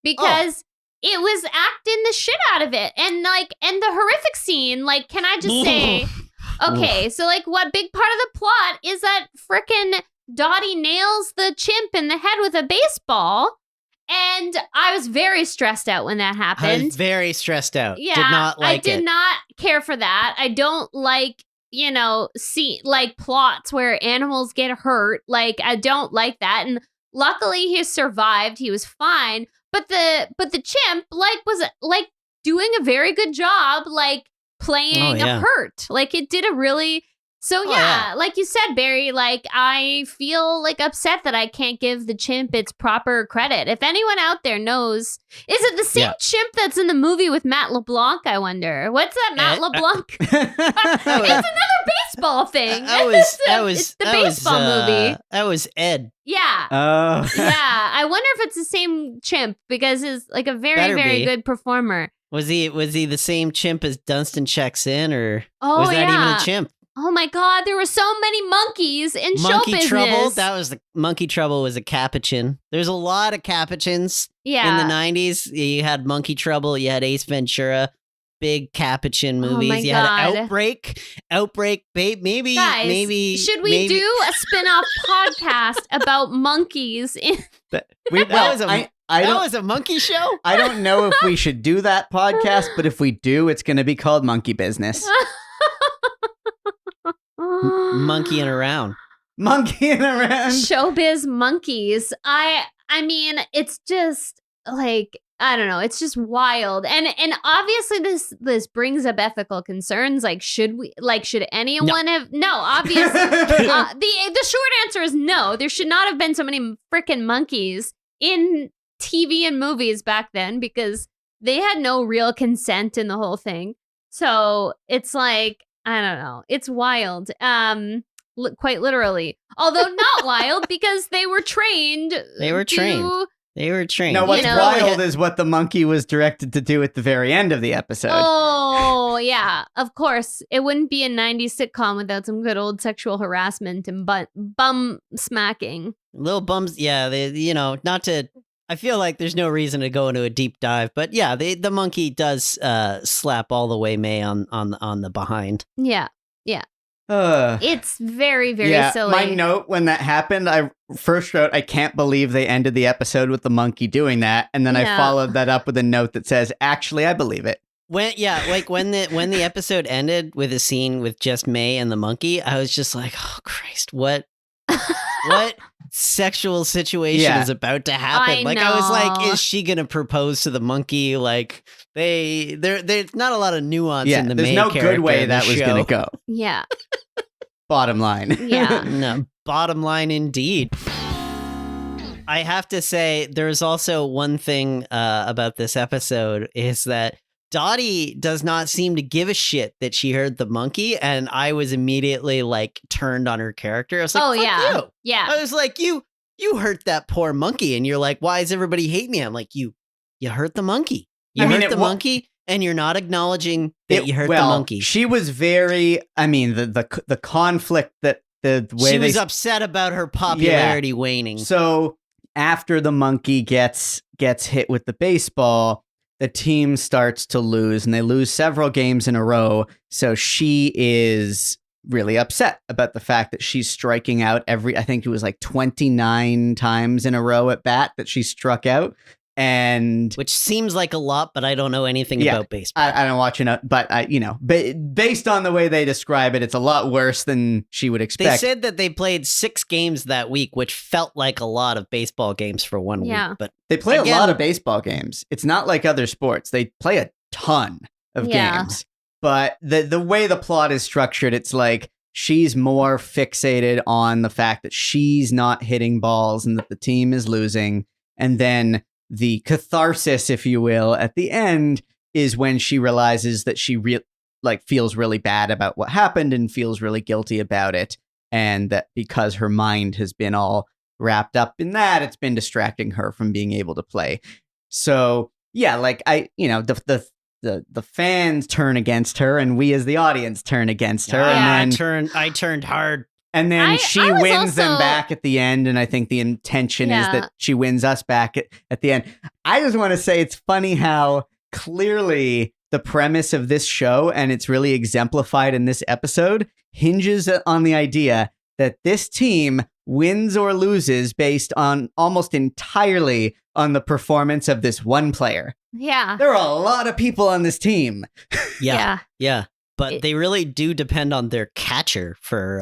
because it was acting the shit out of it. And the horrific scene, can I just say, okay, so what big part of the plot is that frickin' Dottie nails the chimp in the head with a baseball. And I was very stressed out when that happened. I was very stressed out. Yeah, did not like I did not care for that. I don't like, plots where animals get hurt. I don't like that. And luckily he survived. He was fine. But the chimp was doing a very good job playing hurt. It did a really. So like you said, Barry, I feel upset that I can't give the chimp its proper credit. If anyone out there knows, is it the same chimp that's in the movie with Matt LeBlanc? I wonder. What's that Matt LeBlanc? It's another baseball thing. It's the baseball movie. That was Ed. Yeah. Oh. Yeah. I wonder if it's the same chimp because he's a very, very good performer. Was he the same chimp as Dunstan Checks In, or was that even a chimp? Oh my God, there were so many monkeys in show business. Monkey Trouble was a capuchin. There's a lot of capuchins in the 90s. You had Monkey Trouble, you had Ace Ventura, big capuchin movies. Oh my God. Outbreak, maybe. Guys, should we do a spin-off podcast about monkeys? That was a monkey show? I don't know if we should do that podcast, but if we do, it's going to be called Monkey Business. Monkeying around. Showbiz monkeys. I mean, it's just I don't know. It's just wild. And obviously this brings up ethical concerns. Should anyone have? No, obviously. The short answer is no. There should not have been so many freaking monkeys in TV and movies back then because they had no real consent in the whole thing. So it's I don't know. It's wild. Quite literally. Although not wild because they were trained. They were trained. No, what's wild is what the monkey was directed to do at the very end of the episode. Oh, yeah. Of course. It wouldn't be a 90s sitcom without some good old sexual harassment and bum smacking. Little bums. Yeah. Not to. I feel like there's no reason to go into a deep dive, but yeah, the monkey does slap all the way May on the behind. Yeah. It's very, very silly. My note when that happened, I first wrote, I can't believe they ended the episode with the monkey doing that, and then I followed that up with a note that says, actually, I believe it. When the episode ended with a scene with just May and the monkey, I was just like, oh Christ, what sexual situation is about to happen? I was like, is she gonna propose to the monkey? There's not a lot of nuance in the May character. There's no good way that was gonna go. Yeah. Bottom line. Yeah. No, bottom line indeed. I have to say, there's also one thing about this episode is that Dottie does not seem to give a shit that she heard the monkey, and I was immediately turned on her character. I was like, fuck you. Yeah. I was like, you hurt that poor monkey, and you're like, why is everybody hating me? I'm like, you hurt the monkey. You hurt the monkey, and you're not acknowledging that you hurt the monkey. She was very. I mean, the conflict that the way she was upset about her popularity waning. So after the monkey gets hit with the baseball, the team starts to lose, and they lose several games in a row. So she is really upset about the fact that she's striking out I think it was like 29 times in a row at bat that she struck out. And which seems like a lot, but I don't know anything about baseball. I don't watch enough, but based on the way they describe it, it's a lot worse than she would expect. They said that they played 6 games that week, which felt like a lot of baseball games for one week. But they play a lot of baseball games. It's not like other sports. They play a ton of games. But the way the plot is structured, it's like she's more fixated on the fact that she's not hitting balls and that the team is losing. And then the catharsis, if you will, at the end is when she realizes that she feels really bad about what happened and feels really guilty about it. And that because her mind has been all wrapped up in that, it's been distracting her from being able to play. So yeah, like the fans turn against her and we as the audience turn against her. Yeah, and then I turned hard. And then she wins them back at the end. And I think the intention is that she wins us back at the end. I just want to say it's funny how clearly the premise of this show, and it's really exemplified in this episode, hinges on the idea that this team wins or loses based on almost entirely on the performance of this one player. Yeah. There are a lot of people on this team. Yeah. But they really do depend on their catcher for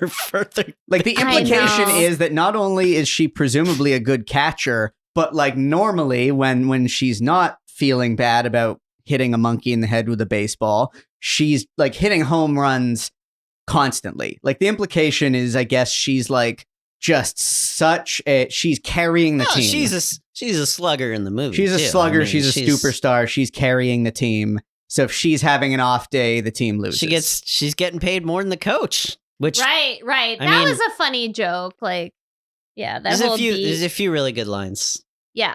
further. Like the implication is that not only is she presumably a good catcher, but like normally when she's not feeling bad about hitting a monkey in the head with a baseball, she's like hitting home runs constantly. Like the implication is, I guess she's like just she's carrying the team. She's a slugger in the movie. She's a slugger. She's a superstar. She's carrying the team. So if she's having an off day, the team loses. She's getting paid more than the coach. Which right. That was a funny joke. Like, yeah, there's a few really good lines. Yeah,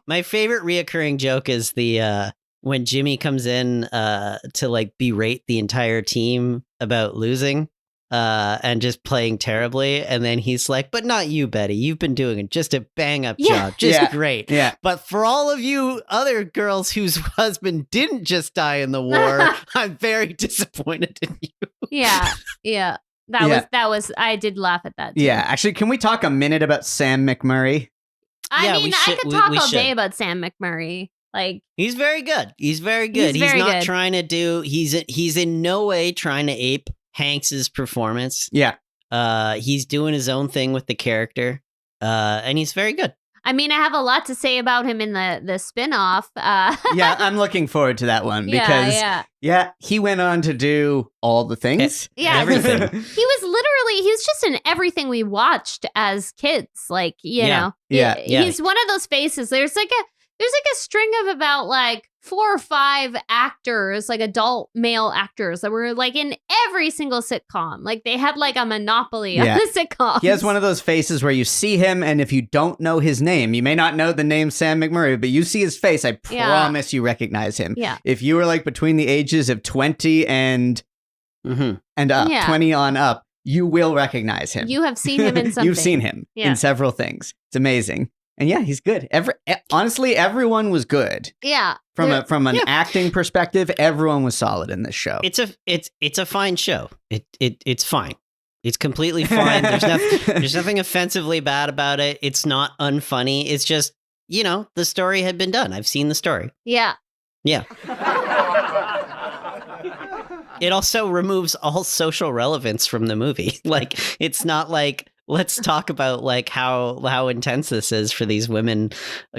my favorite reoccurring joke is the when Jimmy comes in to like berate the entire team about losing and just playing terribly, and then he's like, "But not you, Betty. You've been doing just a bang up job, just great. Yeah. But for all of you other girls whose husband didn't just die in the war, I'm very disappointed in you." Yeah. That was. I did laugh at that too. Yeah, actually, can we talk a minute about Sam McMurray? I could talk all day about Sam McMurray. Like he's very good. He's not trying to do. He's in no way trying to ape Hanks's performance. Yeah. He's doing his own thing with the character. And he's very good. I mean, I have a lot to say about him in the spin-off. Yeah, I'm looking forward to that one because he went on to do all the things. Everything. He was just in everything we watched as kids. Like, you know. He's one of those faces. There's like a string of about like 4 or 5 actors, like adult male actors that were like in every single sitcom. Like they had like a monopoly on the sitcom. He has one of those faces where you see him, and if you don't know his name, you may not know the name Sam McMurray, but you see his face, I promise you recognize him. Yeah. If you were like between the ages of 20 and up, 20 on up, you will recognize him. You have seen him in something. You've seen him in several things. It's amazing. And yeah, he's good. Honestly, everyone was good. Yeah. From an acting perspective, everyone was solid in this show. It's a fine show. It's fine. It's completely fine. There's nothing offensively bad about it. It's not unfunny. It's just, the story had been done. I've seen the story. Yeah. Yeah. It also removes all social relevance from the movie. Like, it's not like, let's talk about like how intense this is for these women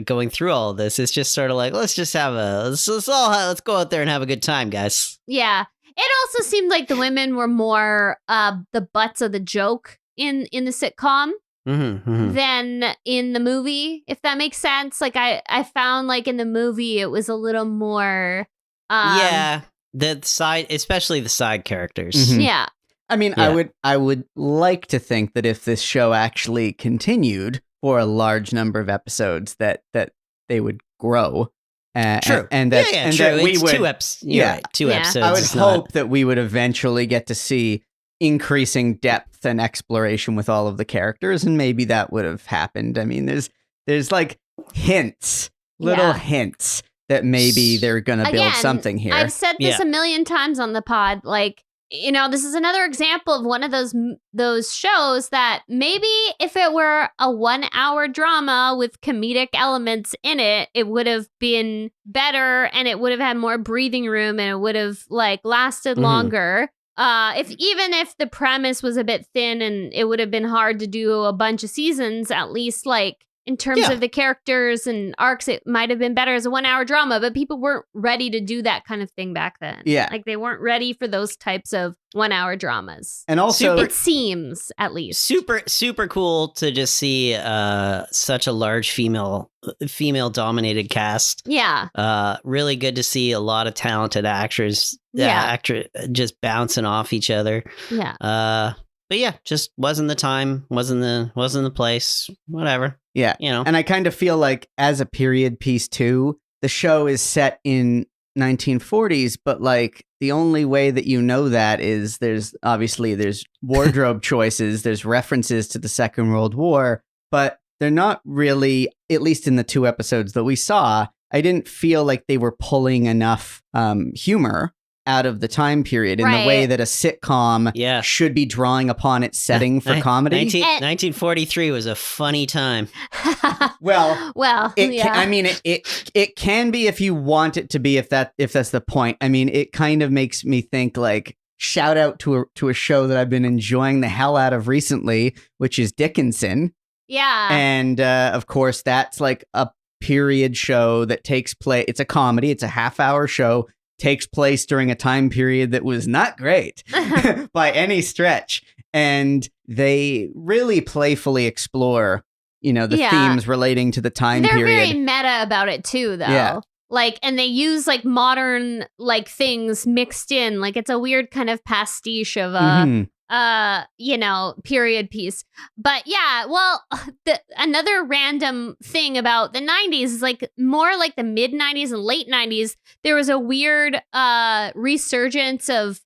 going through all of this. It's just sort of like, let's go out there and have a good time, guys. Yeah. It also seemed like the women were more the butts of the joke in the sitcom than in the movie, if that makes sense. Like I found like in the movie it was a little more the side, especially the side characters. Mm-hmm. Yeah. I mean, I would like to think that if this show actually continued for a large number of episodes, that they would grow. True. And that we would 2 episodes. 2 episodes. I would hope that we would eventually get to see increasing depth and exploration with all of the characters, and maybe that would have happened. I mean, there's like hints little hints that maybe they're going to build something here. I've said this a million times on the pod. Like, this is another example of one of those shows that maybe if it were a 1 hour drama with comedic elements in it, it would have been better and it would have had more breathing room and it would have lasted longer. If the premise was a bit thin and it would have been hard to do a bunch of seasons, at least in terms of the characters and arcs, it might have been better as a 1 hour drama, but people weren't ready to do that kind of thing back then. Yeah. They weren't ready for those types of 1 hour dramas. And also, it seems, at least. Super cool to just see such a large female dominated cast. Yeah. Really good to see a lot of talented actors just bouncing off each other. Yeah. But yeah, just wasn't the time, wasn't the place, whatever. Yeah. And I kind of feel like as a period piece too, the show is set in 1940s, but the only way that that is there's wardrobe choices, there's references to the Second World War, but they're not really, at least in the 2 episodes that we saw, I didn't feel like they were pulling enough humor out of the time period in the way that a sitcom should be drawing upon its setting for comedy. 1943 was a funny time. It can be if you want it to be, if that's the point. I mean, it kind of makes me think shout out to a show that I've been enjoying the hell out of recently, which is Dickinson. Yeah. And of course, that's a period show that takes place. It's a comedy. It's a half-hour show. Takes place during a time period that was not great by any stretch. And they really playfully explore, the themes relating to the time period. They're very meta about it too, though. Yeah. And they use modern things mixed in. It's a weird kind of pastiche of a period piece. But yeah, another random thing about the 90s is more the mid 90s and late 90s, there was a weird resurgence of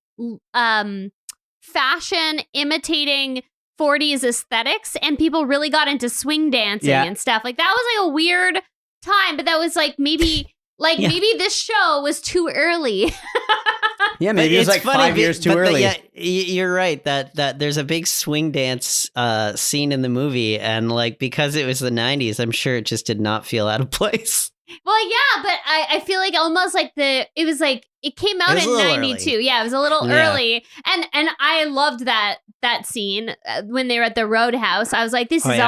fashion imitating 40s aesthetics, and people really got into swing dancing and stuff. That was a weird time, but that was maybe maybe this show was too early. Yeah, maybe it was 5 years too early. Yeah, you're right that there's a big swing dance scene in the movie, and because it was the 90s, I'm sure it just did not feel out of place. Well, yeah, but I feel almost it came out in 92. Early. Yeah, it was a little early. And I loved that scene when they were at the Roadhouse. I was like, this is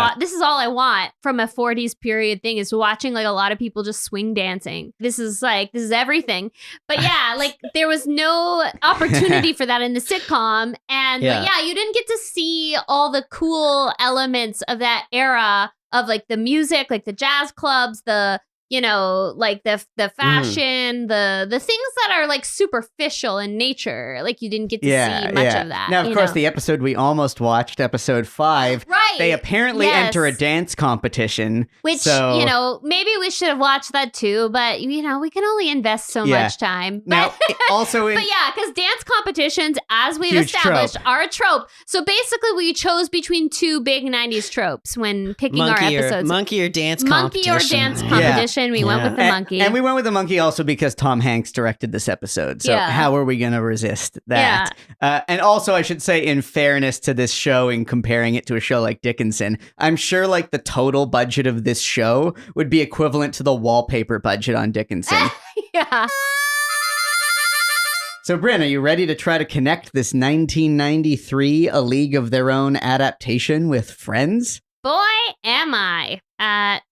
all I want from a 40s period thing, is watching a lot of people just swing dancing. This is everything. But yeah, there was no opportunity for that in the sitcom. And you didn't get to see all the cool elements of that era of the music, the jazz clubs, the the fashion, the things that are superficial in nature. You didn't get to see much of that. Now, of course, the episode we almost watched, episode 5, they apparently enter a dance competition. Which, maybe we should have watched that too, but, we can only invest so much time. Now, also but yeah, because dance competitions, as we've established, are a trope. So basically, we chose between 2 big 90s tropes when picking our episodes. Monkey or dance competition. Yeah. We went with the monkey. And we went with the monkey also because Tom Hanks directed this episode. So how are we going to resist that? Yeah. And also, I should say, in fairness to this show and comparing it to a show like Dickinson, I'm sure the total budget of this show would be equivalent to the wallpaper budget on Dickinson. Yeah. So, Brynn, are you ready to try to connect this 1993 A League of Their Own adaptation with Friends? Boy, am I.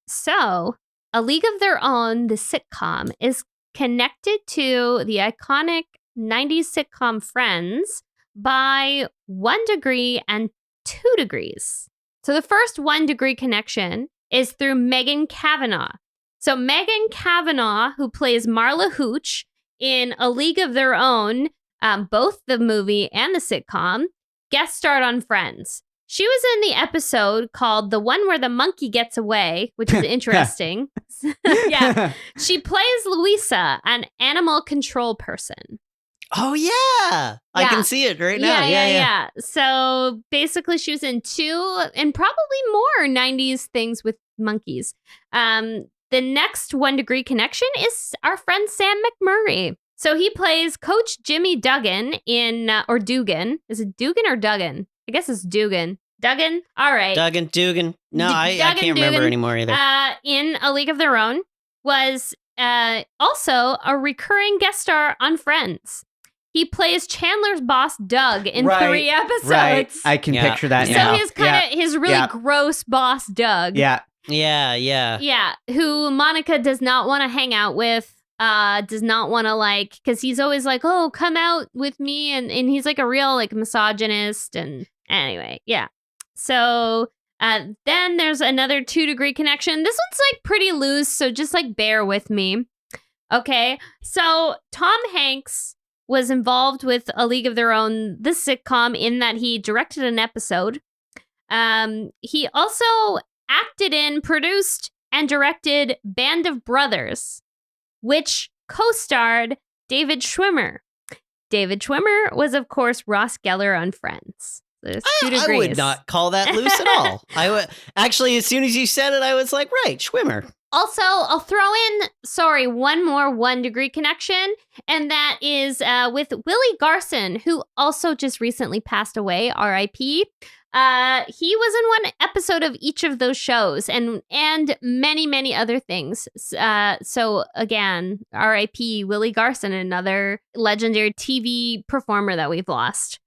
So, A League of Their Own, the sitcom, is connected to the iconic 90s sitcom Friends by 1 degree and 2 degrees. So the first 1 degree connection is through Megan Cavanagh. So Megan Cavanagh, who plays Marla Hooch in A League of Their Own, both the movie and the sitcom, guest starred on Friends. She was in the episode called The One Where the Monkey Gets Away, which is interesting. Yeah. She plays Louisa, an animal control person. Oh, yeah. I can see it right now. Yeah. So basically, she was in 2 and probably more 90s things with monkeys. The next 1 Degree connection is our friend Sam McMurray. So he plays Coach Jimmy Duggan in, or Dugan. Is it Dugan or Duggan? I guess it's Dugan. Duggan? All right. Dugan. No, I can't remember anymore either. In A League of Their Own, was also a recurring guest star on Friends. He plays Chandler's boss, Doug, in 3 episodes. Right. I can picture that now. So his his really gross boss, Doug. Yeah. Yeah. Who Monica does not want to hang out with. Does not want to because he's always like, oh, come out with me. And he's like a real misogynist. And anyway, yeah. So then there's another 2 Degree connection. This one's pretty loose. So just bear with me. Okay. So Tom Hanks was involved with A League of Their Own, the sitcom, in that he directed an episode. He also acted in, produced, and directed Band of Brothers, which co-starred David Schwimmer. David Schwimmer was, of course, Ross Geller on Friends. There's 2 degrees. I would not call that loose at all. I would actually, as soon as you said it, I was like, right, Schwimmer. Also, I'll throw in, one more 1 Degree connection, and that is with Willie Garson, who also just recently passed away, R.I.P. He was in 1 episode of each of those shows, and many, many other things. So again, R.I.P. Willie Garson, another legendary TV performer that we've lost.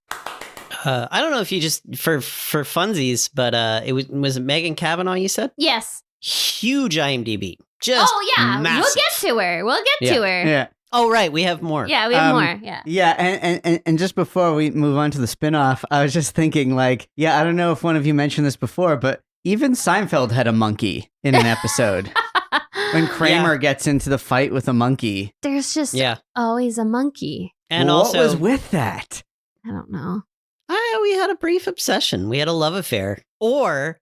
I don't know if you just for funsies, but it was Megan Cavanaugh. You said yes. Huge IMDb. Just massive. We'll get to her. Yeah. Oh, right. We have more. Yeah, we have more. Yeah. Yeah. And just before we move on to the spinoff, I was just thinking I don't know if one of you mentioned this before, but even Seinfeld had a monkey in an episode. When Kramer gets into the fight with a monkey. There's just always a monkey. And what was with that? I don't know. We had a brief obsession. We had a love affair. Or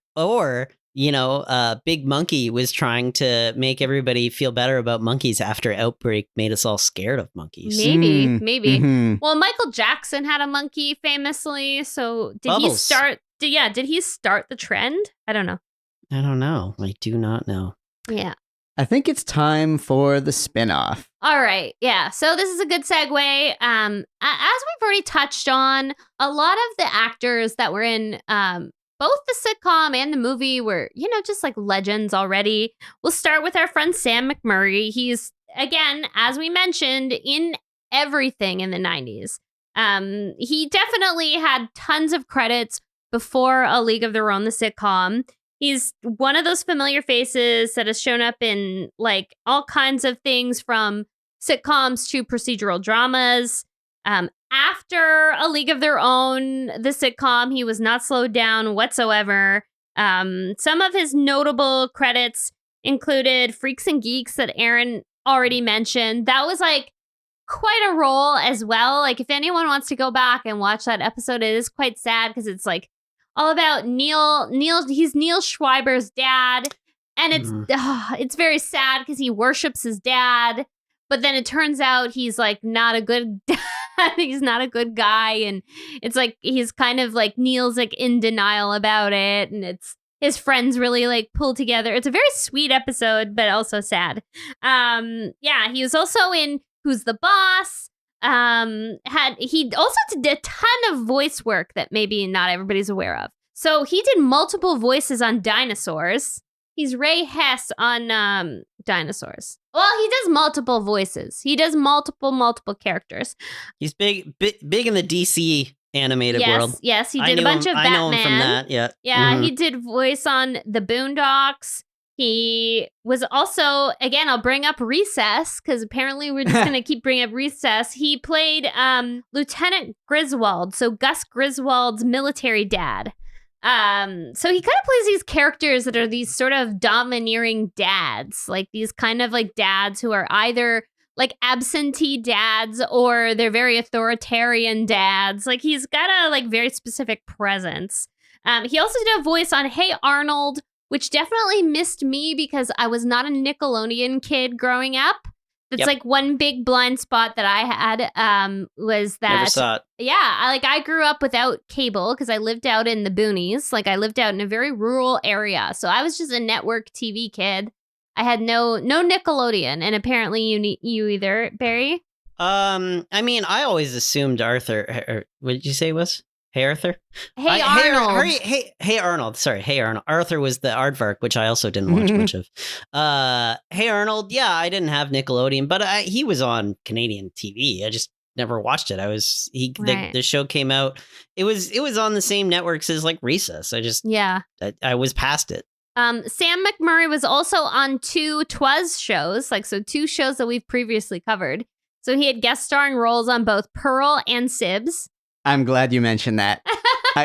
Big Monkey was trying to make everybody feel better about monkeys after Outbreak made us all scared of monkeys. Maybe. Mm-hmm. Well, Michael Jackson had a monkey famously. So did Bubbles. he start? Did he start the trend? I don't know. I don't know. I do not know. Yeah. I think it's time for the spinoff. All right. Yeah. So this is a good segue. As we've already touched on, a lot of the actors that were in both the sitcom and the movie were, just legends already. We'll start with our friend Sam McMurray. He's, again, as we mentioned, in everything in the 90s. He definitely had tons of credits before A League of Their Own, the sitcom. He's one of those familiar faces that has shown up in all kinds of things from sitcoms to procedural dramas. After A League of Their Own, the sitcom, he was not slowed down whatsoever. Some of his notable credits included Freaks and Geeks that Aaron already mentioned. That was quite a role as well. If anyone wants to go back and watch that episode, it is quite sad because it's all about Neil. He's Neil Schreiber's dad. And it's very sad because he worships his dad. But then it turns out he's not a good dad. He's not a good guy. And it's he's kind of Neil's in denial about it. And it's his friends really pull together. It's a very sweet episode, but also sad. He was also in Who's the Boss? He also did a ton of voice work that maybe not everybody's aware of. So he did multiple voices on dinosaurs. He's Ray Hess on dinosaurs. Well, he does multiple voices. He does multiple characters. He's big in the DC animated world. Yes, he did a bunch of Batman. I know him from that, yeah. Yeah, He did voice on The Boondocks. He was also, again, I'll bring up Recess, because apparently we're just going to keep bringing up Recess. He played Lieutenant Griswold, so Gus Griswold's military dad. So he kind of plays these characters that are these sort of domineering dads, these kind of dads who are either absentee dads or they're very authoritarian dads. He's got a very specific presence. He also did a voice on Hey Arnold, which definitely missed me because I was not a Nickelodeon kid growing up. That's one big blind spot that I had was that. Never saw it. Yeah, I grew up without cable because I lived out in the boonies. I lived out in a very rural area. So I was just a network TV kid. I had no Nickelodeon, and apparently you either, Barry. I mean, I always assumed Arthur. What did you say it was? Hey Arthur. Hey Arnold. Hey Arnold. Sorry, Hey Arnold. Arthur was the aardvark, which I also didn't watch much of. Hey Arnold. Yeah, I didn't have Nickelodeon, but he was on Canadian TV. I just never watched it. The show came out. It was on the same networks as like Recess. I was past it. Sam McMurray was also on 2 Twas shows, 2 shows that we've previously covered. So he had guest starring roles on both Pearl and Sibs. I'm glad you mentioned that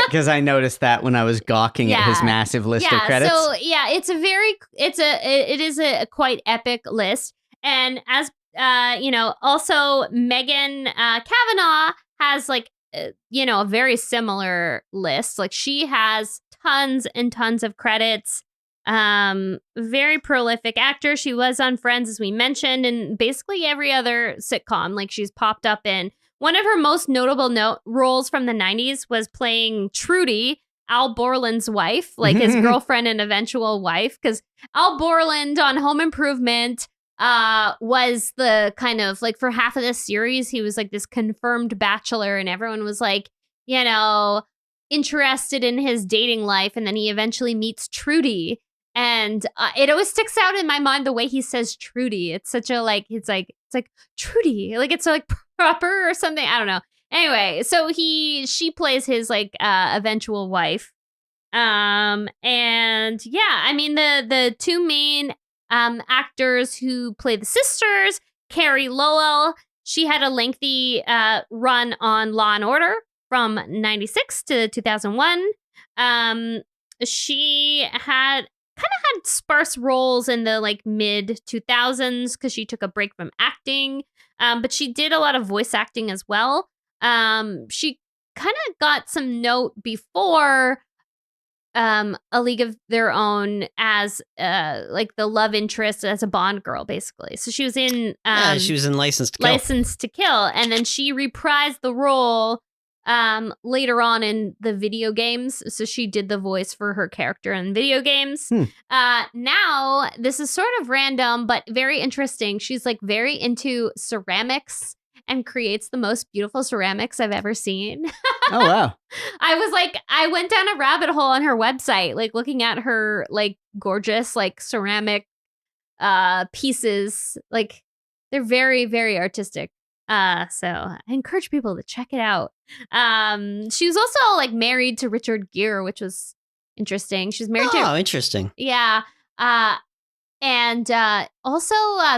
because I noticed that when I was gawking at his massive list of credits. So it is a quite epic list. And as also Megan Kavanaugh has a very similar list. Like she has tons and tons of credits. Very prolific actor. She was on Friends, as we mentioned, and basically every other sitcom. Like she's popped up in. One of her most notable roles from the 90s was playing Trudy, Al Borland's wife, like his girlfriend and eventual wife, because Al Borland on Home Improvement was the kind of like for half of this series, he was like this confirmed bachelor and everyone was like, interested in his dating life. And then he eventually meets Trudy. And it always sticks out in my mind the way he says Trudy. It's such a it's like Trudy, like it's so like proper or something. I don't know. Anyway, so she plays his eventual wife. And yeah, I mean the 2 main actors who play the sisters, Carrie Lowell. She had a lengthy run on Law and Order from 96 to 2001. She had sparse roles in the mid 2000s because she took a break from acting, but she did a lot of voice acting as well. She kind of got some note before A League of Their Own as the love interest as a Bond girl, basically. So she was in she was in License to Kill, and then she reprised the role later on in the video games. So she did the voice for her character in video games. Now, this is sort of random, but very interesting. She's very into ceramics and creates the most beautiful ceramics I've ever seen. Oh, wow. I went down a rabbit hole on her website, looking at her gorgeous ceramic pieces. They're very, very artistic. So I encourage people to check it out. She was also married to Richard Gere, which was interesting. She's married to. Oh, interesting. Yeah. And also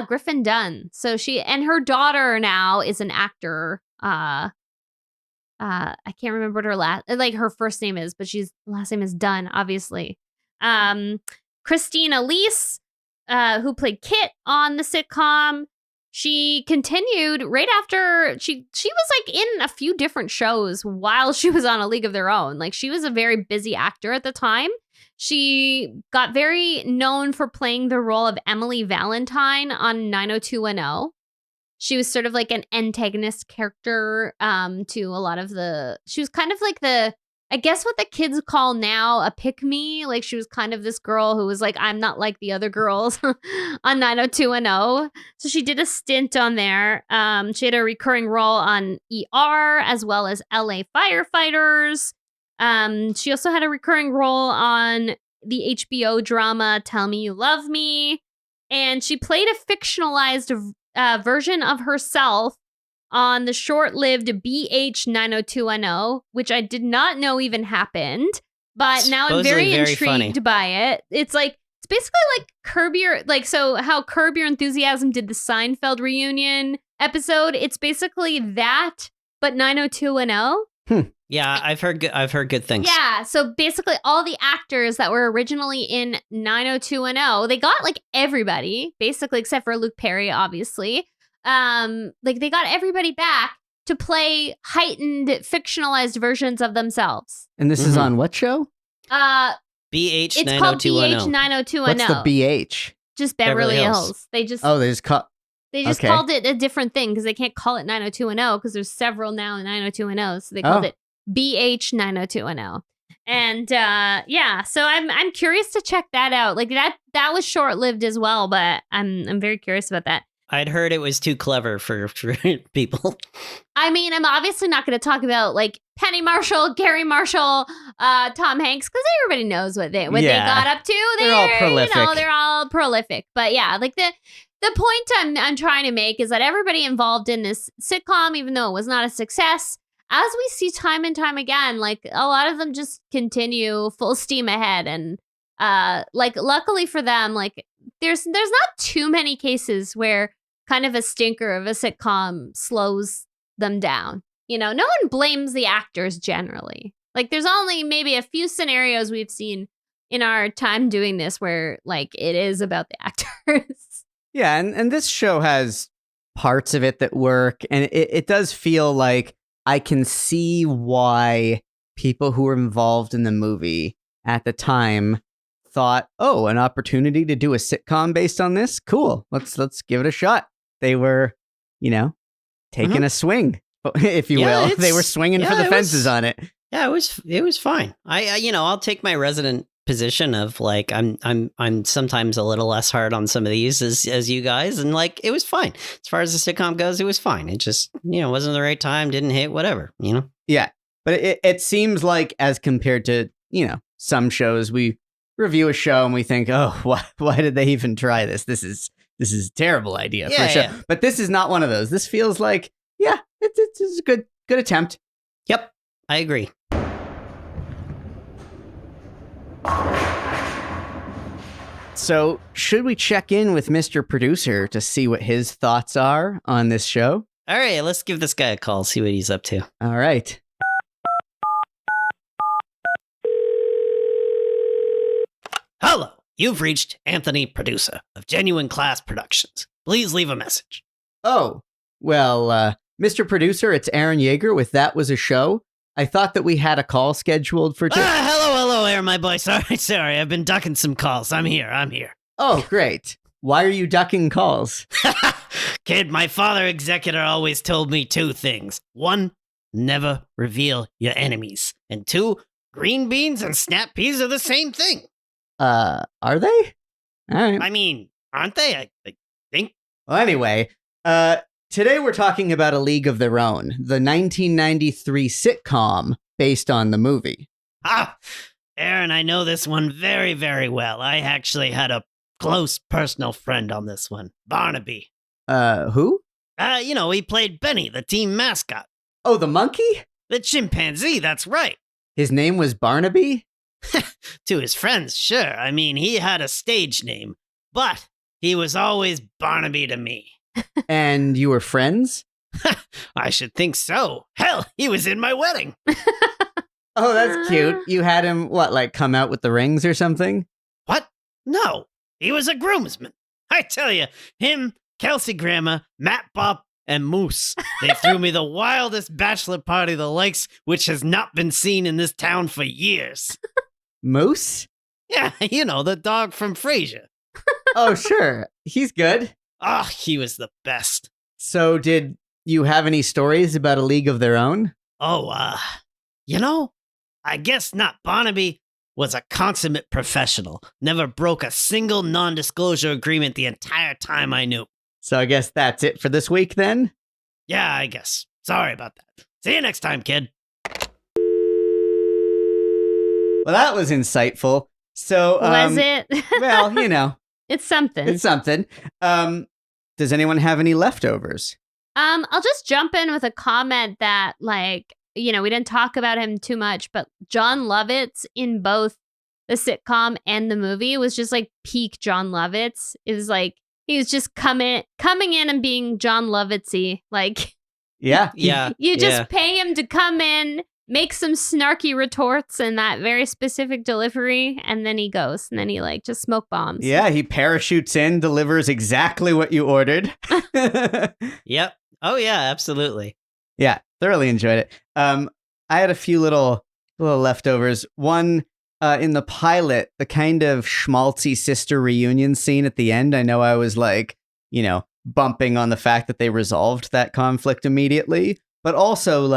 Griffin Dunn. So she and her daughter now is an actor. I can't remember what her her first name is, but she's last name is Dunn, obviously. Christine Elise, who played Kit on the sitcom. She continued right after she was in a few different shows while she was on A League of Their Own. She was a very busy actor at the time. She got very known for playing the role of Emily Valentine on 90210. She was sort of an antagonist character to a lot of she was kind of I guess what the kids call now a pick-me. She was kind of this girl who was I'm not like the other girls on 90210. So she did a stint on there. She had a recurring role on ER as well as LA Firefighters. She also had a recurring role on the HBO drama Tell Me You Love Me. And she played a fictionalized version of herself on the short-lived BH 90210, which I did not know even happened, but now I'm very intrigued by it. It's basically Curb Your how Curb Your Enthusiasm did the Seinfeld reunion episode. It's basically that, but 90210. Yeah, I've heard good things. Yeah, so basically all the actors that were originally in 90210, they got everybody, basically except for Luke Perry, obviously. They got everybody back to play heightened fictionalized versions of themselves. And this is on what show? BH it's called BH 90210. What's the BH? Just Beverly Hills. They just called it a different thing because they can't call it 90210 because there's several now in 90210. So they called it BH 90210. And so I'm curious to check that out. Like that was short-lived as well, but I'm very curious about that. I'd heard it was too clever for people. I mean, I'm obviously not going to talk about like Penny Marshall, Gary Marshall, Tom Hanks, because everybody knows what they got up to. They're all prolific. They're all prolific. But yeah, like the point I'm trying to make is that everybody involved in this sitcom, even though it was not a success, as we see time and time again, like a lot of them just continue full steam ahead. And like luckily for them, like there's not too many cases where kind of a stinker of a sitcom slows them down. You know, no one blames the actors generally. Like there's only maybe a few scenarios we've seen in our time doing this where like it is about the actors. Yeah, and this show has parts of it that work, and it does feel like I can see why people who were involved in the movie at the time thought, oh, an opportunity to do a sitcom based on this? Cool. Let's give it a shot. They were, taking a swing, if you will. They were swinging for the fences on it. Yeah, it was fine. I'll take my resident position of like I'm sometimes a little less hard on some of these as you guys, and like it was fine. As far as the sitcom goes, it was fine. It just, wasn't the right time, didn't hit, whatever, Yeah. But it seems like as compared to, some shows, we review a show and we think, oh, why did they even try this? This is a terrible idea for a show. Yeah. But this is not one of those. This feels like, it's a good attempt. Yep, I agree. So, should we check in with Mr. Producer to see what his thoughts are on this show? All right, let's give this guy a call, see what he's up to. All right. Hello, you've reached Anthony, Producer of Genuine Class Productions. Please leave a message. Oh, well, Mr. Producer, it's Aaron Yeger with That Was a Show. I thought that we had a call scheduled for... Hello, Aaron, my boy. Sorry, I've been ducking some calls. I'm here. Oh, great. Why are you ducking calls? Kid, my father executor always told me two things. One, never reveal your enemies. And two, green beans and snap peas are the same thing. Are they? All right. I mean, aren't they? I think. Well, anyway, today we're talking about A League of Their Own, the 1993 sitcom based on the movie. Aaron, I know this one very, very well. I actually had a close personal friend on this one, Barnaby. Who? He played Benny, the team mascot. Oh, the monkey? The chimpanzee, that's right. His name was Barnaby? To his friends, sure. I mean, he had a stage name, but he was always Barnaby to me. And you were friends? I should think so. Hell, he was in my wedding. Oh, that's cute. You had him, come out with the rings or something? What? No, he was a groomsman. I tell you, him, Kelsey Grammer, Matt Bob, and Moose. They threw me the wildest bachelor party the likes which has not been seen in this town for years. Moose? Yeah, the dog from Frasier. Oh, sure. He's good. Oh, he was the best. So did you have any stories about A League of Their Own? Oh, I guess not. Barnaby was a consummate professional. Never broke a single non-disclosure agreement the entire time I knew. So I guess that's it for this week then? Yeah, I guess. Sorry about that. See you next time, kid. Well, that was insightful. So, was it? Well, it's something. It's something. Does anyone have any leftovers? I'll just jump in with a comment that, we didn't talk about him too much, but John Lovitz in both the sitcom and the movie was just like peak John Lovitz. It was like he was just coming in and being John Lovitz-y. Like, yeah. You just pay him to come in, make some snarky retorts in that very specific delivery, and then he goes, and then he just smoke bombs. Yeah, he parachutes in, delivers exactly what you ordered. Yep. Oh yeah, absolutely. Yeah, thoroughly enjoyed it. I had a few little leftovers. One, in the pilot, the kind of schmaltzy sister reunion scene at the end, I know I was bumping on the fact that they resolved that conflict immediately, but also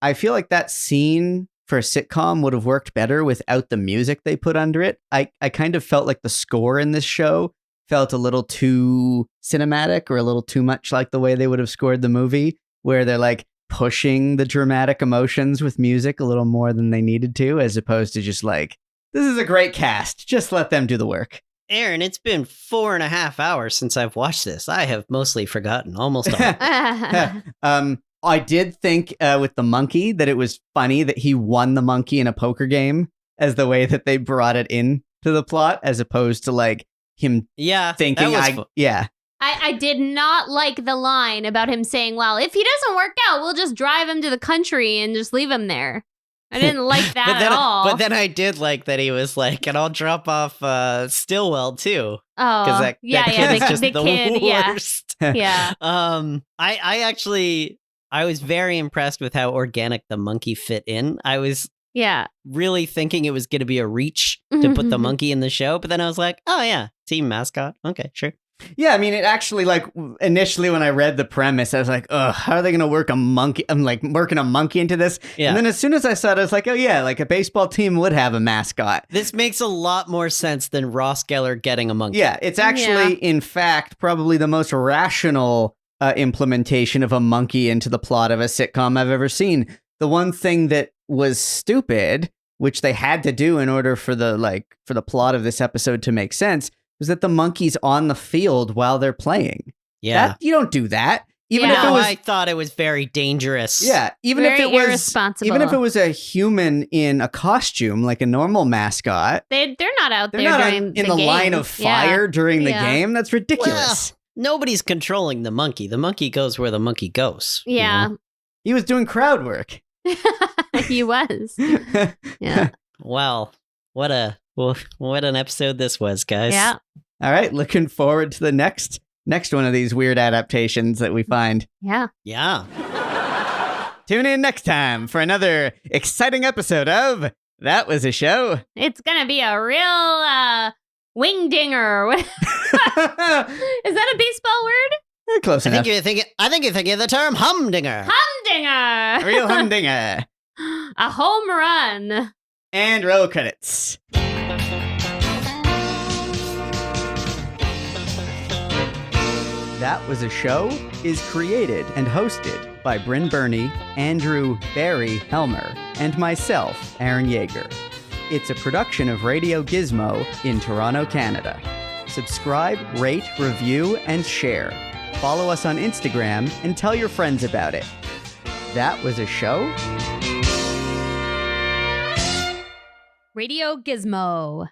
I feel like that scene for a sitcom would have worked better without the music they put under it. I kind of felt like the score in this show felt a little too cinematic or a little too much like the way they would have scored the movie, where they're like pushing the dramatic emotions with music a little more than they needed to, as opposed to just like, this is a great cast, just let them do the work. Aaron, it's been 4.5 hours since I've watched this. I have mostly forgotten almost all. I did think with the monkey that it was funny that he won the monkey in a poker game as the way that they brought it in to the plot, as opposed to like him thinking, I did not like the line about him saying, well, if he doesn't work out, we'll just drive him to the country and just leave him there. I didn't like that at all. But then I did like that he was like, and I'll drop off Stillwell too. Oh, that kid is just the kid, worst. Yeah. I was very impressed with how organic the monkey fit in. I was really thinking it was going to be a reach to put the monkey in the show, but then I was like, oh yeah, team mascot. Okay, sure. Yeah, I mean, it actually, like, initially when I read the premise, I was like, ugh, how are they going to work a monkey? I'm like, working a monkey into this. Yeah. And then as soon as I saw it, I was like, oh yeah, like a baseball team would have a mascot. This makes a lot more sense than Ross Geller getting a monkey. Yeah, it's actually, in fact, probably the most rational implementation of a monkey into the plot of a sitcom I've ever seen. The one thing that was stupid, which they had to do in order for the plot of this episode to make sense, was that the monkey's on the field while they're playing. Yeah. You don't do that. Even if it was, I thought it was very dangerous. Yeah. Even if it was a human in a costume, like a normal mascot. They're not out there during in the game. line of fire during the game. That's ridiculous. Well, nobody's controlling the monkey. The monkey goes where the monkey goes. Yeah. You know? He was doing crowd work. He was. Yeah. Well, what an episode this was, guys. Yeah. All right, looking forward to the next one of these weird adaptations that we find. Yeah. Yeah. Tune in next time for another exciting episode of That Was a Show. It's gonna be a real wing dinger. Is that a baseball word? Close enough. I think you're thinking of the term humdinger. Humdinger. A real humdinger. A home run. And roll credits. That Was a Show is created and hosted by Brynn Byrne, Andrew Barry Helmer, and myself, Aaron Yeger. It's a production of Radio Gizmo in Toronto, Canada. Subscribe, rate, review, and share. Follow us on Instagram and tell your friends about it. That Was a Show? Radio Gizmo.